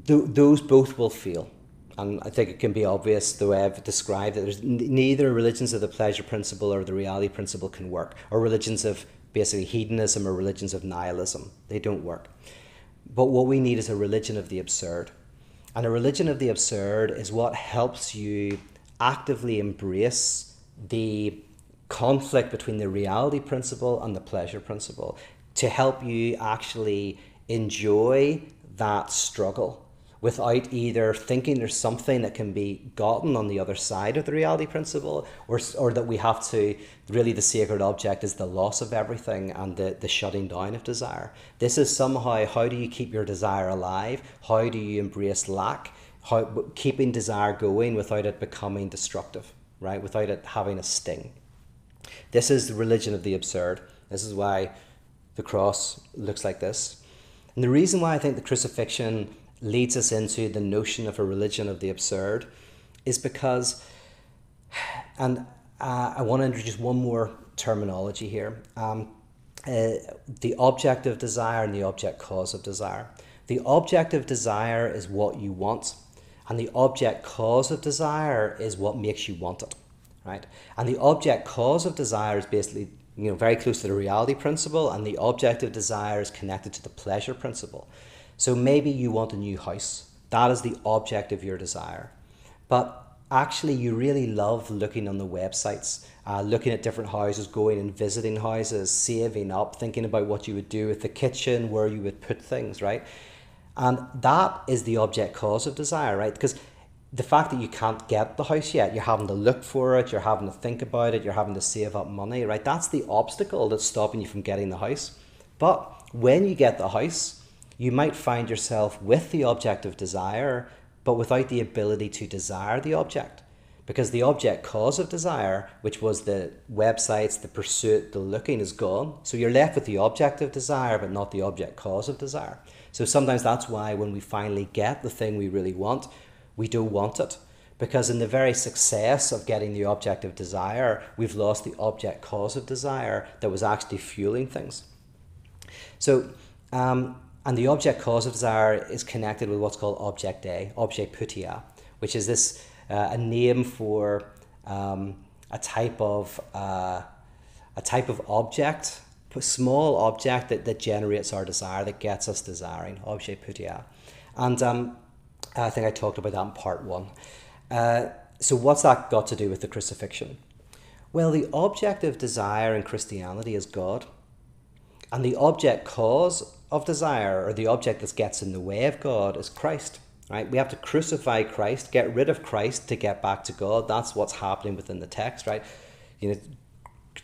those both will fail. And I think it can be obvious the way I've described it. There's neither religions of the pleasure principle or the reality principle can work, or religions of basically hedonism or religions of nihilism. They don't work. But what we need is a religion of the absurd. And a religion of the absurd is what helps you actively embrace the conflict between the reality principle and the pleasure principle, to help you actually enjoy that struggle, without either thinking there's something that can be gotten on the other side of the reality principle, or that we have to, really the sacred object is the loss of everything and the shutting down of desire. This is somehow, how do you keep your desire alive? How do you embrace lack? Keeping desire going without it becoming destructive, right? Without it having a sting. This is the religion of the absurd. This is why the cross looks like this. And the reason why I think the crucifixion leads us into the notion of a religion of the absurd is because, and I want to introduce one more terminology here, the object of desire and the object cause of desire. The object of desire is what you want, and the object cause of desire is what makes you want it, right? And the object cause of desire is basically, very close to the reality principle, and the object of desire is connected to the pleasure principle. So maybe you want a new house. That is the object of your desire. But actually you really love looking on the websites, looking at different houses, going and visiting houses, saving up, thinking about what you would do with the kitchen, where you would put things, right? And that is the object cause of desire, right? Because the fact that you can't get the house yet, you're having to look for it, you're having to think about it, you're having to save up money, right? That's the obstacle that's stopping you from getting the house. But when you get the house, you might find yourself with the object of desire, but without the ability to desire the object. Because the object cause of desire, which was the websites, the pursuit, the looking, is gone. So you're left with the object of desire, but not the object cause of desire. So sometimes that's why when we finally get the thing we really want, we don't want it. Because in the very success of getting the object of desire, we've lost the object cause of desire that was actually fueling things. So, and the object cause of desire is connected with what's called object A, objectia, which is this a name for a type of object, a small object that generates our desire, that gets us desiring, objectia. And I think I talked about that in part 1. So what's that got to do with the crucifixion? Well, the object of desire in Christianity is God. And the object cause of desire, or the object that gets in the way of God, is Christ, right? We have to crucify Christ, get rid of Christ to get back to God. That's what's happening within the text, right?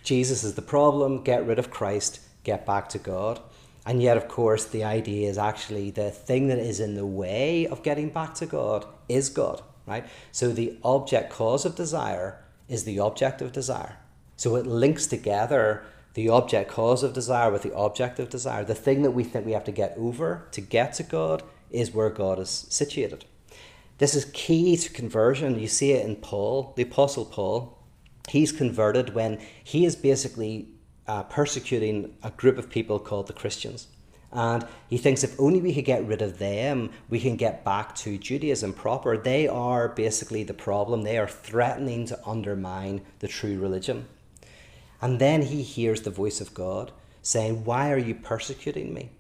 Jesus is the problem, get rid of Christ, get back to God. And yet, of course, the idea is actually the thing that is in the way of getting back to God is God, right? So the object cause of desire is the object of desire. So it links together the object cause of desire with the object of desire. The thing that we think we have to get over to get to God is where God is situated. This is key to conversion. You see it in Paul, the Apostle Paul. He's converted when he is basically persecuting a group of people called the Christians. And he thinks if only we could get rid of them, we can get back to Judaism proper. They are basically the problem. They are threatening to undermine the true religion. And then he hears the voice of God saying, "Why are you persecuting me?"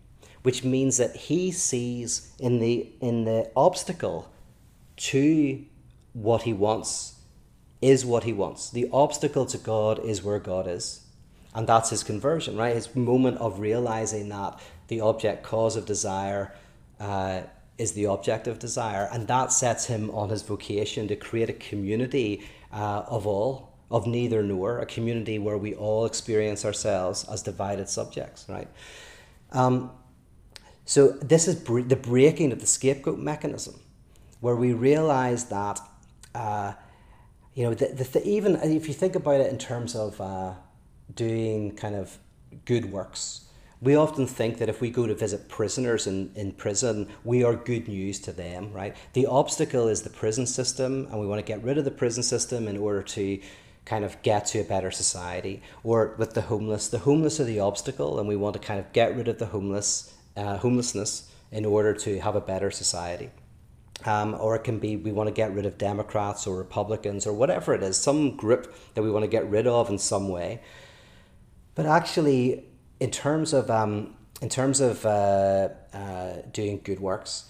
Which means that he sees in the obstacle to what he wants is what he wants. The obstacle to God is where God is. And that's his conversion, right? His moment of realizing that the object cause of desire is the object of desire. And that sets him on his vocation to create a community of neither nor, a community where we all experience ourselves as divided subjects, right? So this is the breaking of the scapegoat mechanism, where we realize that, even if you think about it in terms of doing kind of good works, we often think that if we go to visit prisoners in prison, we are good news to them, right? The obstacle is the prison system, and we want to get rid of the prison system in order to kind of get to a better society. Or with the homeless are the obstacle, and we want to kind of get rid of the homelessness in order to have a better society. Or it can be we want to get rid of Democrats or Republicans or whatever it is, some group that we want to get rid of in some way. But actually, in terms of doing good works,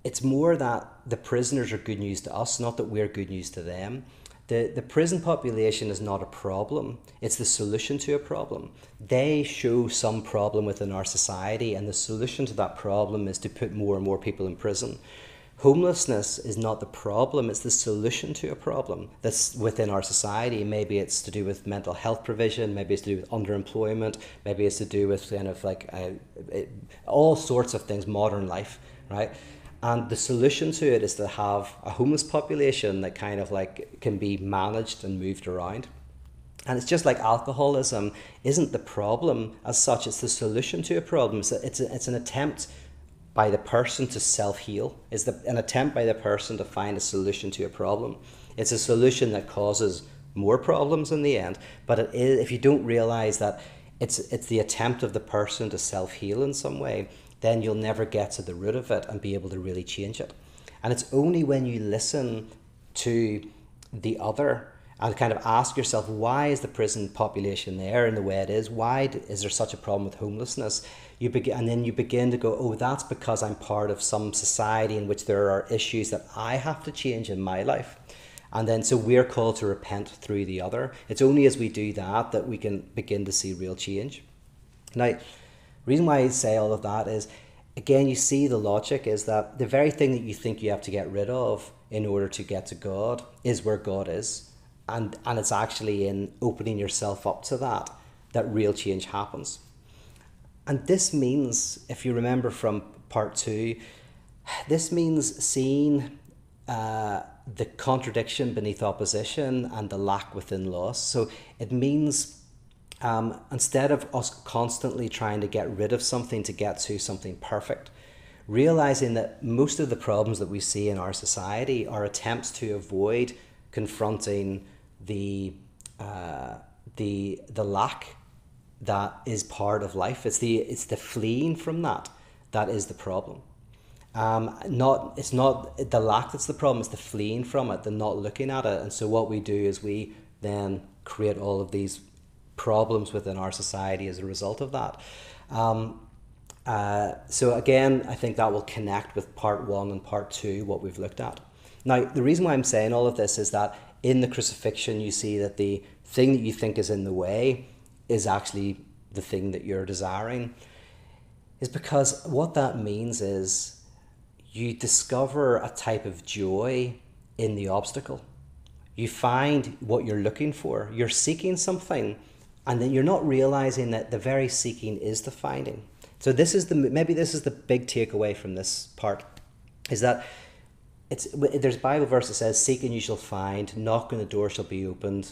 it's more that the prisoners are good news to us, not that we're good news to them. The prison population is not a problem. It's the solution to a problem. They show some problem within our society, and the solution to that problem is to put more and more people in prison. Homelessness is not the problem, it's the solution to a problem that's within our society. Maybe it's to do with mental health provision, maybe it's to do with underemployment, maybe it's to do with kind of like all sorts of things, modern life, right? And the solution to it is to have a homeless population that kind of like can be managed and moved around. And it's just like alcoholism isn't the problem as such, it's the solution to a problem. It's an attempt by the person to self-heal. It's an attempt by the person to find a solution to a problem. It's a solution that causes more problems in the end, but it is, if you don't realize that it's the attempt of the person to self-heal in some way, then you'll never get to the root of it and be able to really change it. And it's only when you listen to the other and kind of ask yourself, why is the prison population there in the way it is? Why is there such a problem with homelessness? And then you begin to go, oh, that's because I'm part of some society in which there are issues that I have to change in my life. And then so we're called to repent through the other. It's only as we do that that we can begin to see real change. Now, the reason why I say all of that is, again, you see the logic is that the very thing that you think you have to get rid of in order to get to God is where God is. And it's actually in opening yourself up to that real change happens. And this means, if you remember from part 2, this means seeing the contradiction beneath opposition and the lack within loss. So it means instead of us constantly trying to get rid of something to get to something perfect, realizing that most of the problems that we see in our society are attempts to avoid confronting the lack that is part of life. It's the fleeing from that is the problem. It's not the lack that's the problem, it's the fleeing from it, the not looking at it. And so what we do is we then create all of these problems within our society as a result of that. So again, I think that will connect with part 1 and part 2, what we've looked at. Now, the reason why I'm saying all of this is that in the crucifixion, you see that the thing that you think is in the way is actually the thing that you're desiring, is because what that means is you discover a type of joy in the obstacle. You find what you're looking for. You're seeking something, and then you're not realizing that the very seeking is the finding. So maybe this is the big takeaway from this part, is that there's a Bible verse that says, seek and you shall find, knock and the door shall be opened,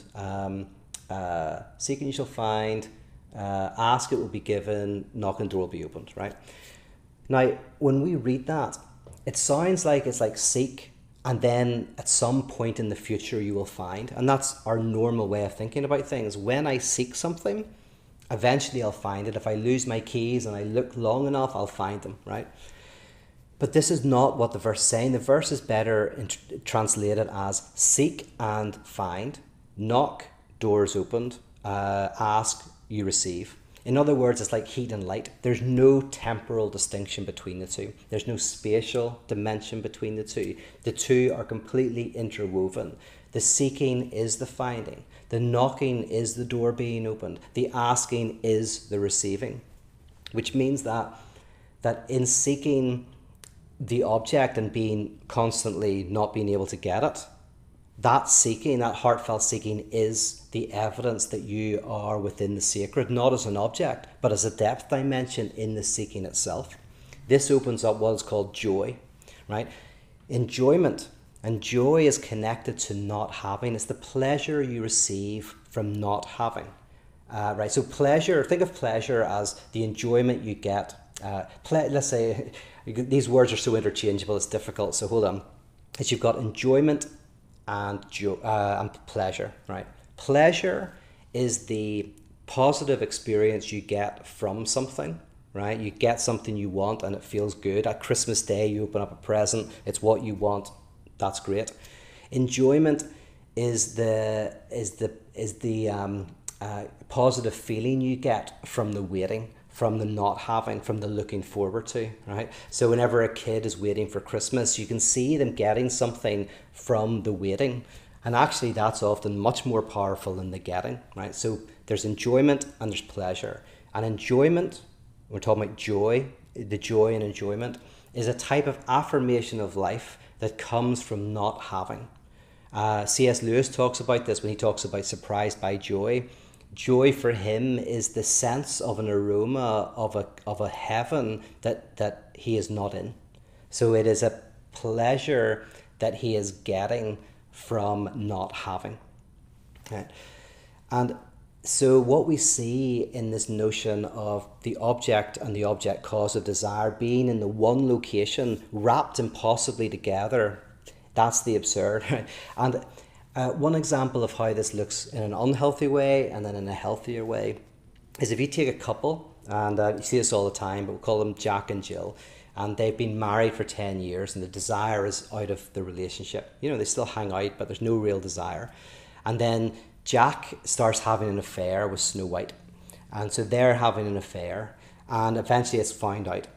seek and you shall find, ask it will be given, knock and the door will be opened, right? Now, when we read that, it sounds like it's like seek, and then at some point in the future you will find. And that's our normal way of thinking about things. When I seek something, eventually I'll find it. If I lose my keys and I look long enough, I'll find them, right? But this is not what the verse is saying. The verse is better translated as seek and find, knock, doors opened, ask, you receive. In other words, it's like heat and light. There's no temporal distinction between the two. There's no spatial dimension between the two. The two are completely interwoven. The seeking is the finding. The knocking is the door being opened. The asking is the receiving. Which means that in seeking the object and being constantly not being able to get it, that seeking, that heartfelt seeking, is the evidence that you are within the sacred, not as an object, but as a depth dimension in the seeking itself. This opens up what is called joy, right? Enjoyment. And joy is connected to not having. It's the pleasure you receive from not having, right? So pleasure, think of pleasure as the enjoyment you get. Let's say, these words are so interchangeable, it's difficult, so hold on. You've got enjoyment and pleasure, right? Pleasure is the positive experience you get from something, right? You get something you want and it feels good. At Christmas Day, you open up a present, it's what you want. That's great. Enjoyment is the positive feeling you get from the waiting, from the not having, from the looking forward to, right? So whenever a kid is waiting for Christmas, you can see them getting something from the waiting. And actually, that's often much more powerful than the getting, right? So there's enjoyment and there's pleasure. And enjoyment, we're talking about joy, the joy and enjoyment, is a type of affirmation of life that comes from not having. C.S. Lewis talks about this when he talks about surprised by joy. Joy for him is the sense of an aroma of a heaven that he is not in. So it is a pleasure that he is getting from not having. Right? And so what we see in this notion of the object and the object cause of desire being in the one location, wrapped impossibly together, that's the absurd. Right? And one example of how this looks in an unhealthy way and then in a healthier way is if you take a couple, and you see this all the time, but we'll call them Jack and Jill, and they've been married for 10 years and the desire is out of the relationship. You know, they still hang out, but there's no real desire. And then Jack starts having an affair with Snow White. And so they're having an affair, and eventually it's found out.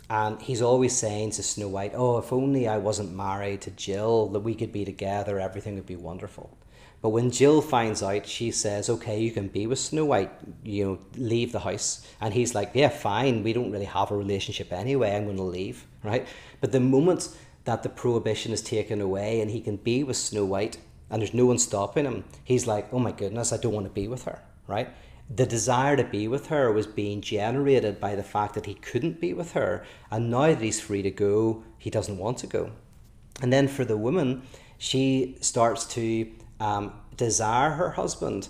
And he's always saying to Snow White, oh, if only I wasn't married to Jill, that we could be together, everything would be wonderful. But when Jill finds out, she says, okay, you can be with Snow White, you know, leave the house. And he's like, yeah, fine, we don't really have a relationship anyway, I'm going to leave, right? But the moment that the prohibition is taken away and he can be with Snow White and there's no one stopping him, he's like, oh my goodness, I don't want to be with her, right? The desire to be with her was being generated by the fact that he couldn't be with her. And now that he's free to go, he doesn't want to go. And then for the woman, she starts to desire her husband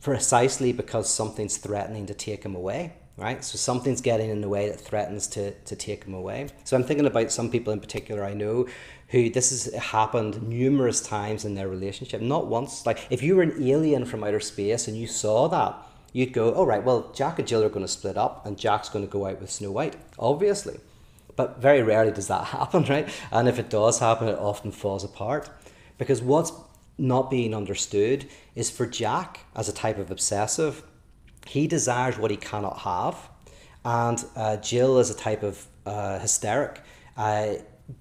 precisely because something's threatening to take him away, right? So something's getting in the way that threatens to take him away. So I'm thinking about some people in particular I know who this has happened numerous times in their relationship, not once. Like if you were an alien from outer space and you saw that, you'd go, oh, right, well, Jack and Jill are going to split up and Jack's going to go out with Snow White, obviously. But very rarely does that happen, right? And if it does happen, it often falls apart. Because what's not being understood is for Jack, as a type of obsessive, he desires what he cannot have. And Jill, as a type of hysteric,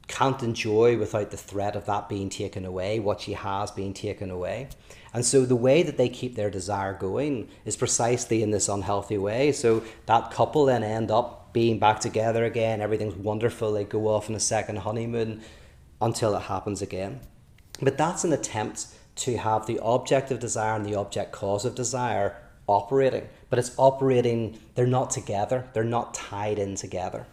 can't enjoy without the threat of that being taken away, what she has being taken away. And so the way that they keep their desire going is precisely in this unhealthy way. So that couple then end up being back together again, everything's wonderful, they go off on a second honeymoon until it happens again. But that's an attempt to have the object of desire and the object cause of desire operating. But it's operating, they're not together, they're not tied in together.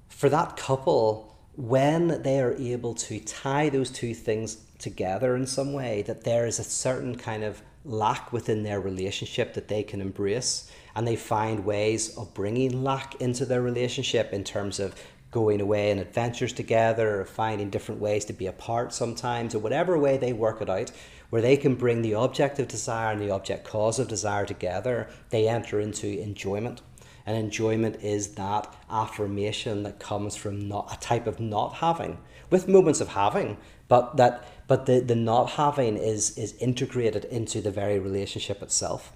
For that couple, when they are able to tie those two things together in some way, that there is a certain kind of lack within their relationship that they can embrace, and they find ways of bringing lack into their relationship in terms of going away on adventures together or finding different ways to be apart sometimes, or whatever way they work it out, where they can bring the object of desire and the object cause of desire together, they enter into enjoyment. And enjoyment is that affirmation that comes from not a type of not having, with moments of having, but the not having is integrated into the very relationship itself.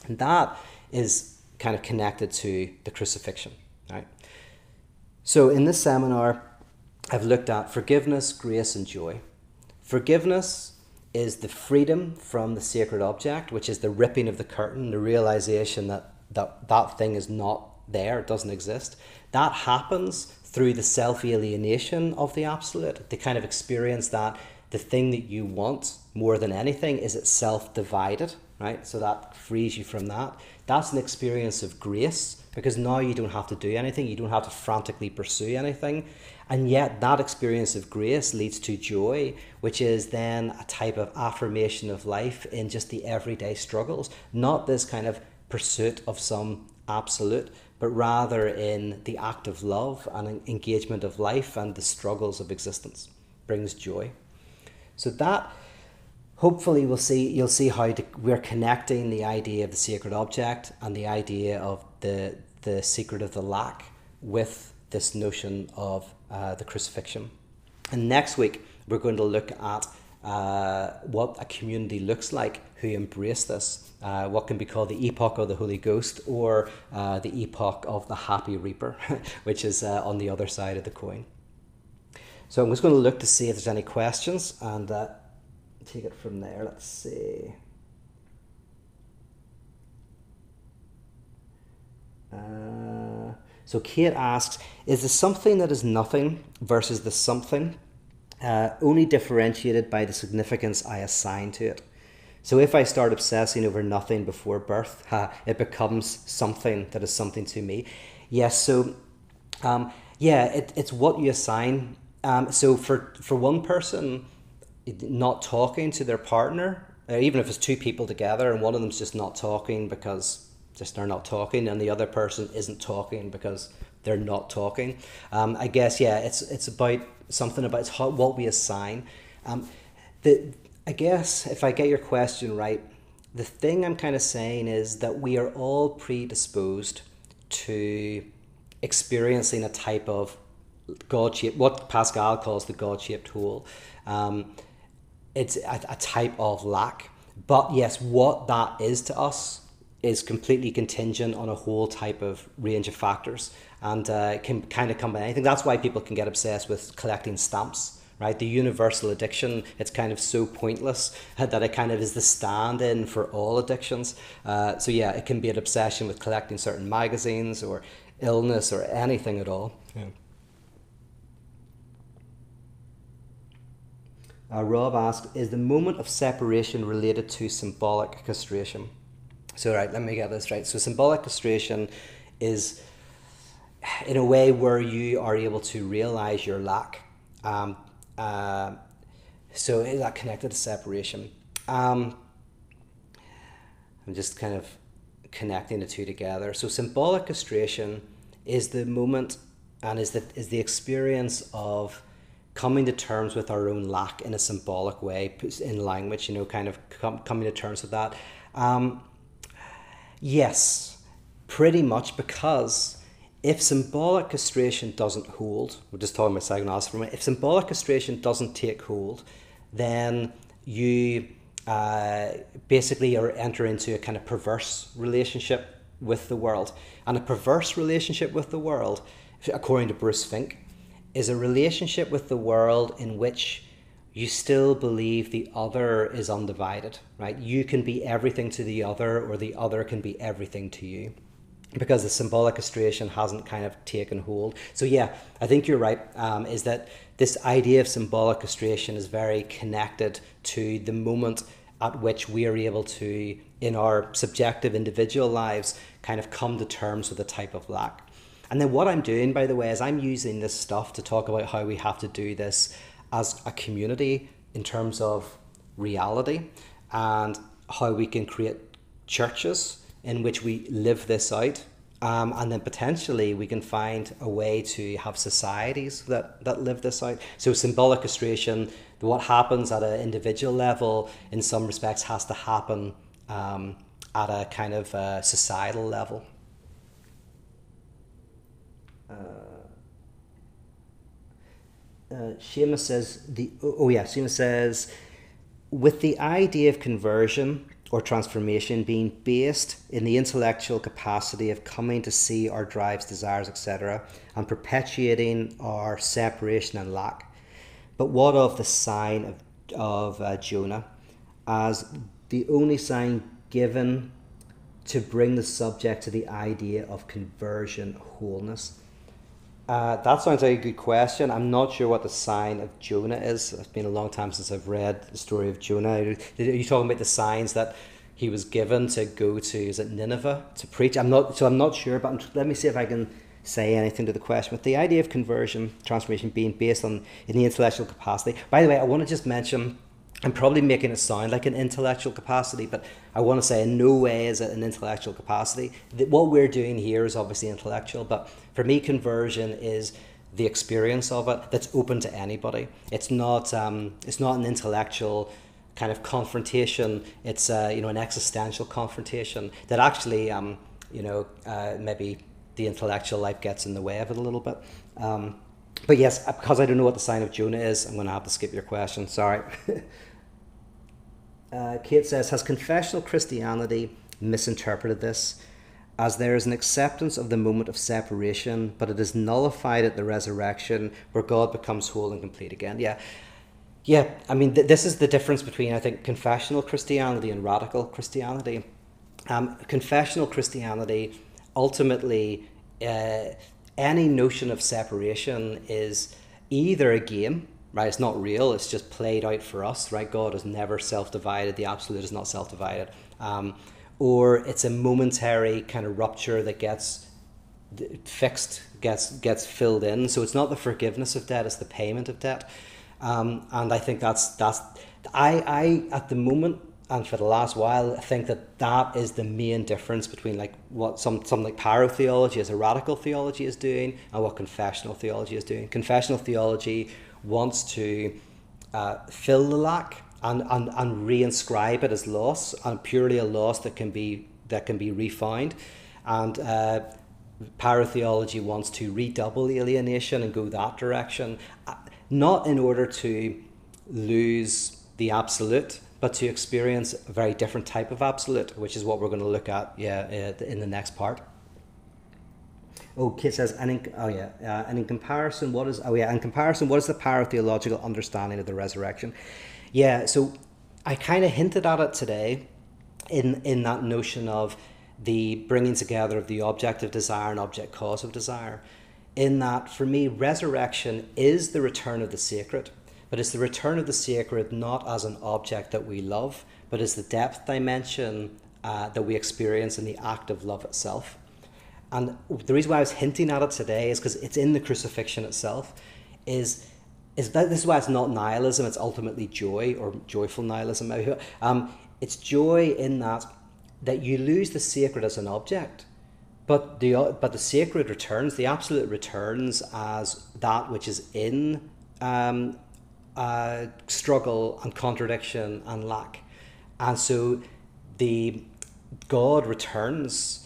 And that is kind of connected to the crucifixion, right? So in this seminar, I've looked at forgiveness, grace, and joy. Forgiveness is the freedom from the sacred object, which is the ripping of the curtain, the realization that thing is not there, it doesn't exist. That happens through the self-alienation of the absolute, the kind of experience that the thing that you want more than anything is itself divided, right? So that frees you from that. That's an experience of grace, because now you don't have to do anything, you don't have to frantically pursue anything. And yet that experience of grace leads to joy, which is then a type of affirmation of life in just the everyday struggles, not this kind of pursuit of some absolute, but rather in the act of love and engagement of life and the struggles of existence brings joy. So that, hopefully you'll see how we're connecting the idea of the sacred object and the idea of the secret of the lack with this notion of the crucifixion. And next week, we're going to look at what a community looks like who embrace this, what can be called the epoch of the Holy Ghost, or the epoch of the Happy Reaper, which is on the other side of the coin. So I'm just going to look to see if there's any questions, and take it from there. Let's see. So Kate asks, is the something that is nothing versus the something only differentiated by the significance I assign to it? So if I start obsessing over nothing before birth, it becomes something that is something to me. Yes, so it's what you assign. So for one person, not talking to their partner, even if it's two people together and one of them's just not talking because just they're not talking, and the other person isn't talking because they're not talking. I guess it's about something about what we assign. I guess if I get your question right, the thing I'm kind of saying is that we are all predisposed to experiencing a type of God-shaped, what Pascal calls the God-shaped hole. It's a type of lack. But yes, what that is to us is completely contingent on a whole type of range of factors, and can kind of come by anything. That's why people can get obsessed with collecting stamps, right? The universal addiction, it's kind of so pointless that it kind of is the stand-in for all addictions. So yeah, it can be an obsession with collecting certain magazines or illness or anything at all. Yeah. Rob asks, is the moment of separation related to symbolic castration? So right, let me get this right. So symbolic castration is in a way where you are able to realize your lack. So is that connected to separation? I'm just kind of connecting the two together. So symbolic castration is the moment and is the experience of coming to terms with our own lack in a symbolic way, in language, kind of coming to terms with that. Yes, pretty much, because if symbolic castration doesn't hold, we're just talking about psychoanalysis for a minute, if symbolic castration doesn't take hold, then you basically enter into a kind of perverse relationship with the world. And a perverse relationship with the world, according to Bruce Fink, is a relationship with the world in which you still believe the other is undivided, right? You can be everything to the other, or the other can be everything to you, because the symbolic castration hasn't kind of taken hold. So yeah, I think you're right, is that this idea of symbolic castration is very connected to the moment at which we are able to, in our subjective individual lives, kind of come to terms with a type of lack. And then what I'm doing, by the way, is I'm using this stuff to talk about how we have to do this as a community in terms of reality, and how we can create churches in which we live this out. And then potentially we can find a way to have societies that live this out. So symbolic castration, what happens at an individual level, in some respects, has to happen at a kind of societal level. Seamus says, Seamus says, with the idea of conversion or transformation being based in the intellectual capacity of coming to see our drives, desires, etc., and perpetuating our separation and lack. But what of the sign of Jonah as the only sign given to bring the subject to the idea of conversion wholeness? That sounds like a good question. I'm not sure what the sign of Jonah is. It's been a long time since I've read the story of Jonah. Are you talking about the signs that he was given to go to, is it Nineveh, to preach? I'm not sure, but let me see if I can say anything to the question. With the idea of conversion, transformation being based in the intellectual capacity. By the way, I want to just mention, I'm probably making it sound like an intellectual capacity, but I want to say in no way is it an intellectual capacity. What we're doing here is obviously intellectual, but for me, conversion is the experience of it that's open to anybody. It's not an intellectual kind of confrontation. It's an existential confrontation that actually maybe the intellectual life gets in the way of it a little bit. But yes, because I don't know what the sign of Jonah is, I'm going to have to skip your question. Sorry. Kate says, has confessional Christianity misinterpreted this as there is an acceptance of the moment of separation, but it is nullified at the resurrection where God becomes whole and complete again? Yeah. Yeah, I mean, this is the difference between, I think, confessional Christianity and radical Christianity. Confessional Christianity, ultimately, any notion of separation is either a game, right? It's not real, it's just played out for us, right? God is never self-divided, the absolute is not self-divided. Or it's a momentary kind of rupture that gets fixed, gets filled in. So it's not the forgiveness of debt, it's the payment of debt. And I think that's I at the moment and for the last while I think that is the main difference between like what something like pyrotheology as a radical theology is doing and what confessional theology is doing. Confessional theology wants to fill the lack and reinscribe it as loss, and purely a loss that can be refound. And pyrotheology wants to redouble alienation and go that direction, not in order to lose the absolute, but to experience a very different type of absolute, which is what we're going to look at in the next part. Oh, Kit says, and in comparison, what is the pyrotheological understanding of the resurrection? Yeah, so I kind of hinted at it today in that notion of the bringing together of the object of desire and object cause of desire. In that, for me, resurrection is the return of the sacred, but it's the return of the sacred not as an object that we love, but as the depth dimension that we experience in the act of love itself. And the reason why I was hinting at it today is because it's in the crucifixion itself, is that this is why it's not nihilism, it's ultimately joy, or joyful nihilism. It's joy in that you lose the sacred as an object, but the sacred returns, the absolute returns as that which is in struggle and contradiction and lack. And so the God returns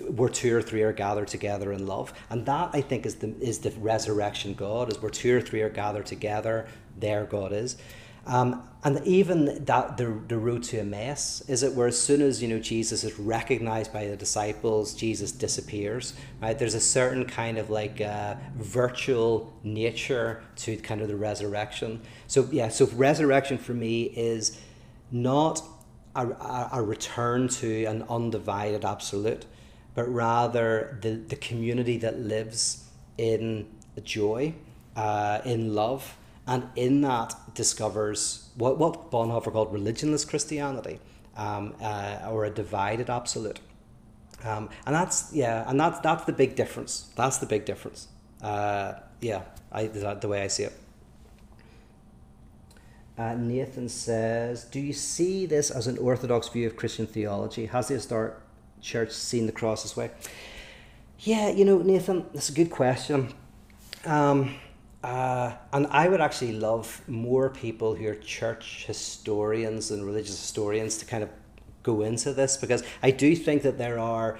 where two or three are gathered together in love, and that I think is the resurrection God, is where two or three are gathered together, there God is. And even that the road to Emmaus is it where as soon as Jesus is recognized by the disciples, Jesus disappears, right? There's a certain kind of like virtual nature to kind of the resurrection. So resurrection for me is not a return to an undivided absolute, but rather the community that lives in joy, in love, and in that discovers what Bonhoeffer called religionless Christianity, or a divided absolute. And that's the big difference. That's the big difference. That's the way I see it. Nathan says, do you see this as an orthodox view of Christian theology? Has the historic church seen the cross this way? Yeah, Nathan, that's a good question. And I would actually love more people who are church historians and religious historians to kind of go into this, because I do think that there are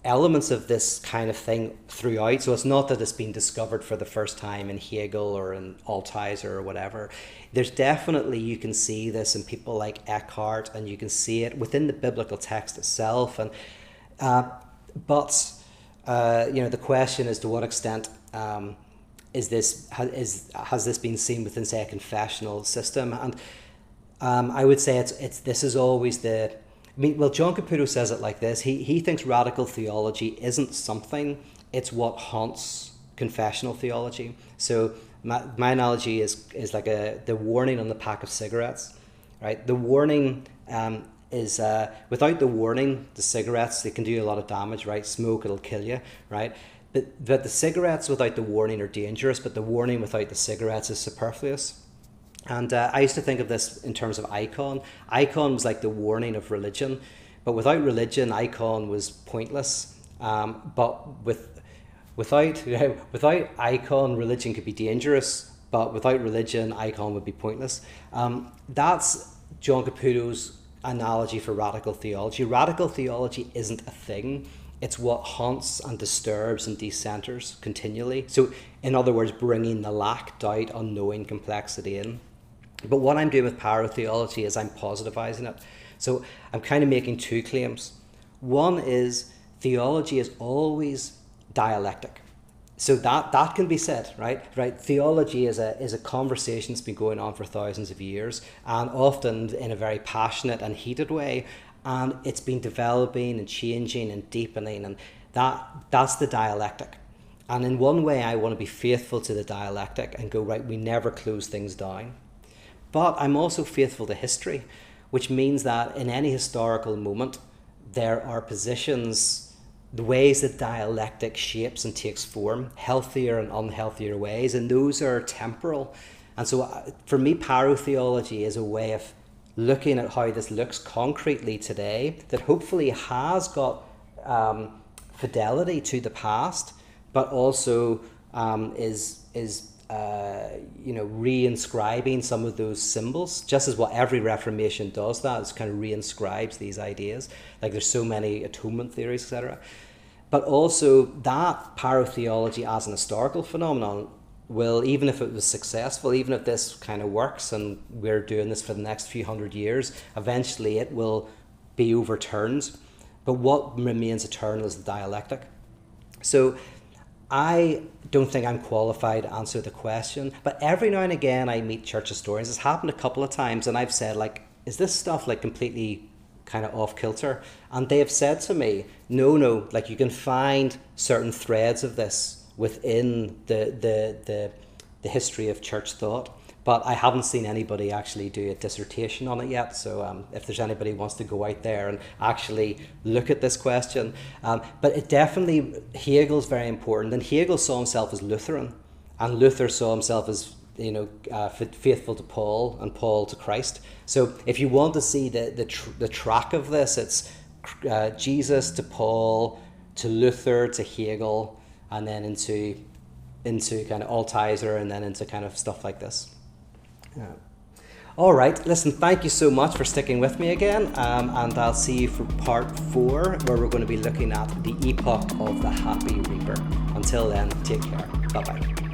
elements of this kind of thing throughout. So it's not that it's been discovered for the first time in Hegel or in Altizer or whatever. There's definitely, you can see this in people like Eckhart, and you can see it within the biblical text itself. And the question is, to what extent has this been seen within, say, a confessional system? And I would say this is always John Caputo says it like this. He thinks radical theology isn't something, it's what haunts confessional theology. So my analogy is like the warning on the pack of cigarettes, right? The warning is without the warning, the cigarettes, they can do a lot of damage, right? Smoke, it'll kill you, right? But the cigarettes without the warning are dangerous, but the warning without the cigarettes is superfluous. And I used to think of this in terms of icon. Icon was like the warning of religion, but without religion, icon was pointless. But without icon, religion could be dangerous, but without religion, icon would be pointless. That's John Caputo's analogy for radical theology. Radical theology isn't a thing. It's what haunts and disturbs and decenters continually. So, in other words, bringing the lack, doubt, unknowing, complexity in. But what I'm doing with pyrotheology is I'm positivizing it. So I'm kind of making two claims. One is theology is always dialectic. So that can be said, right? Theology is a conversation that's been going on for thousands of years, and often in a very passionate and heated way, and it's been developing and changing and deepening, and that's the dialectic. And in one way, I want to be faithful to the dialectic and go, right, we never close things down. But I'm also faithful to history, which means that in any historical moment, there are positions, the ways that dialectic shapes and takes form, healthier and unhealthier ways, and those are temporal. And so for me, pyrotheology is a way of looking at how this looks concretely today, that hopefully has got fidelity to the past, but also is reinscribing some of those symbols, just as what every Reformation does. That is kind of reinscribes these ideas. Like there's so many atonement theories, etc. But also that pyrotheology as an historical phenomenon will, even if it was successful, even if this kind of works and we're doing this for the next few hundred years, eventually it will be overturned. But what remains eternal is the dialectic. So I don't think I'm qualified to answer the question, but every now and again I meet church historians. It's happened a couple of times, and I've said, like, is this stuff like completely kind of off kilter? And they have said to me, no, like you can find certain threads of this within the history of church thought, but I haven't seen anybody actually do a dissertation on it yet. So if there's anybody who wants to go out there and actually look at this question, but it definitely, Hegel's very important, and Hegel saw himself as Lutheran, and Luther saw himself as faithful to Paul, and Paul to Christ. So if you want to see the track of this, it's Jesus to Paul to Luther to Hegel, and then into kind of Altizer, and then into kind of stuff like this. Yeah. All right, listen, thank you so much for sticking with me again, and I'll see you for part 4, where we're going to be looking at the epoch of the Happy Reaper. Until then, take care. Bye-bye.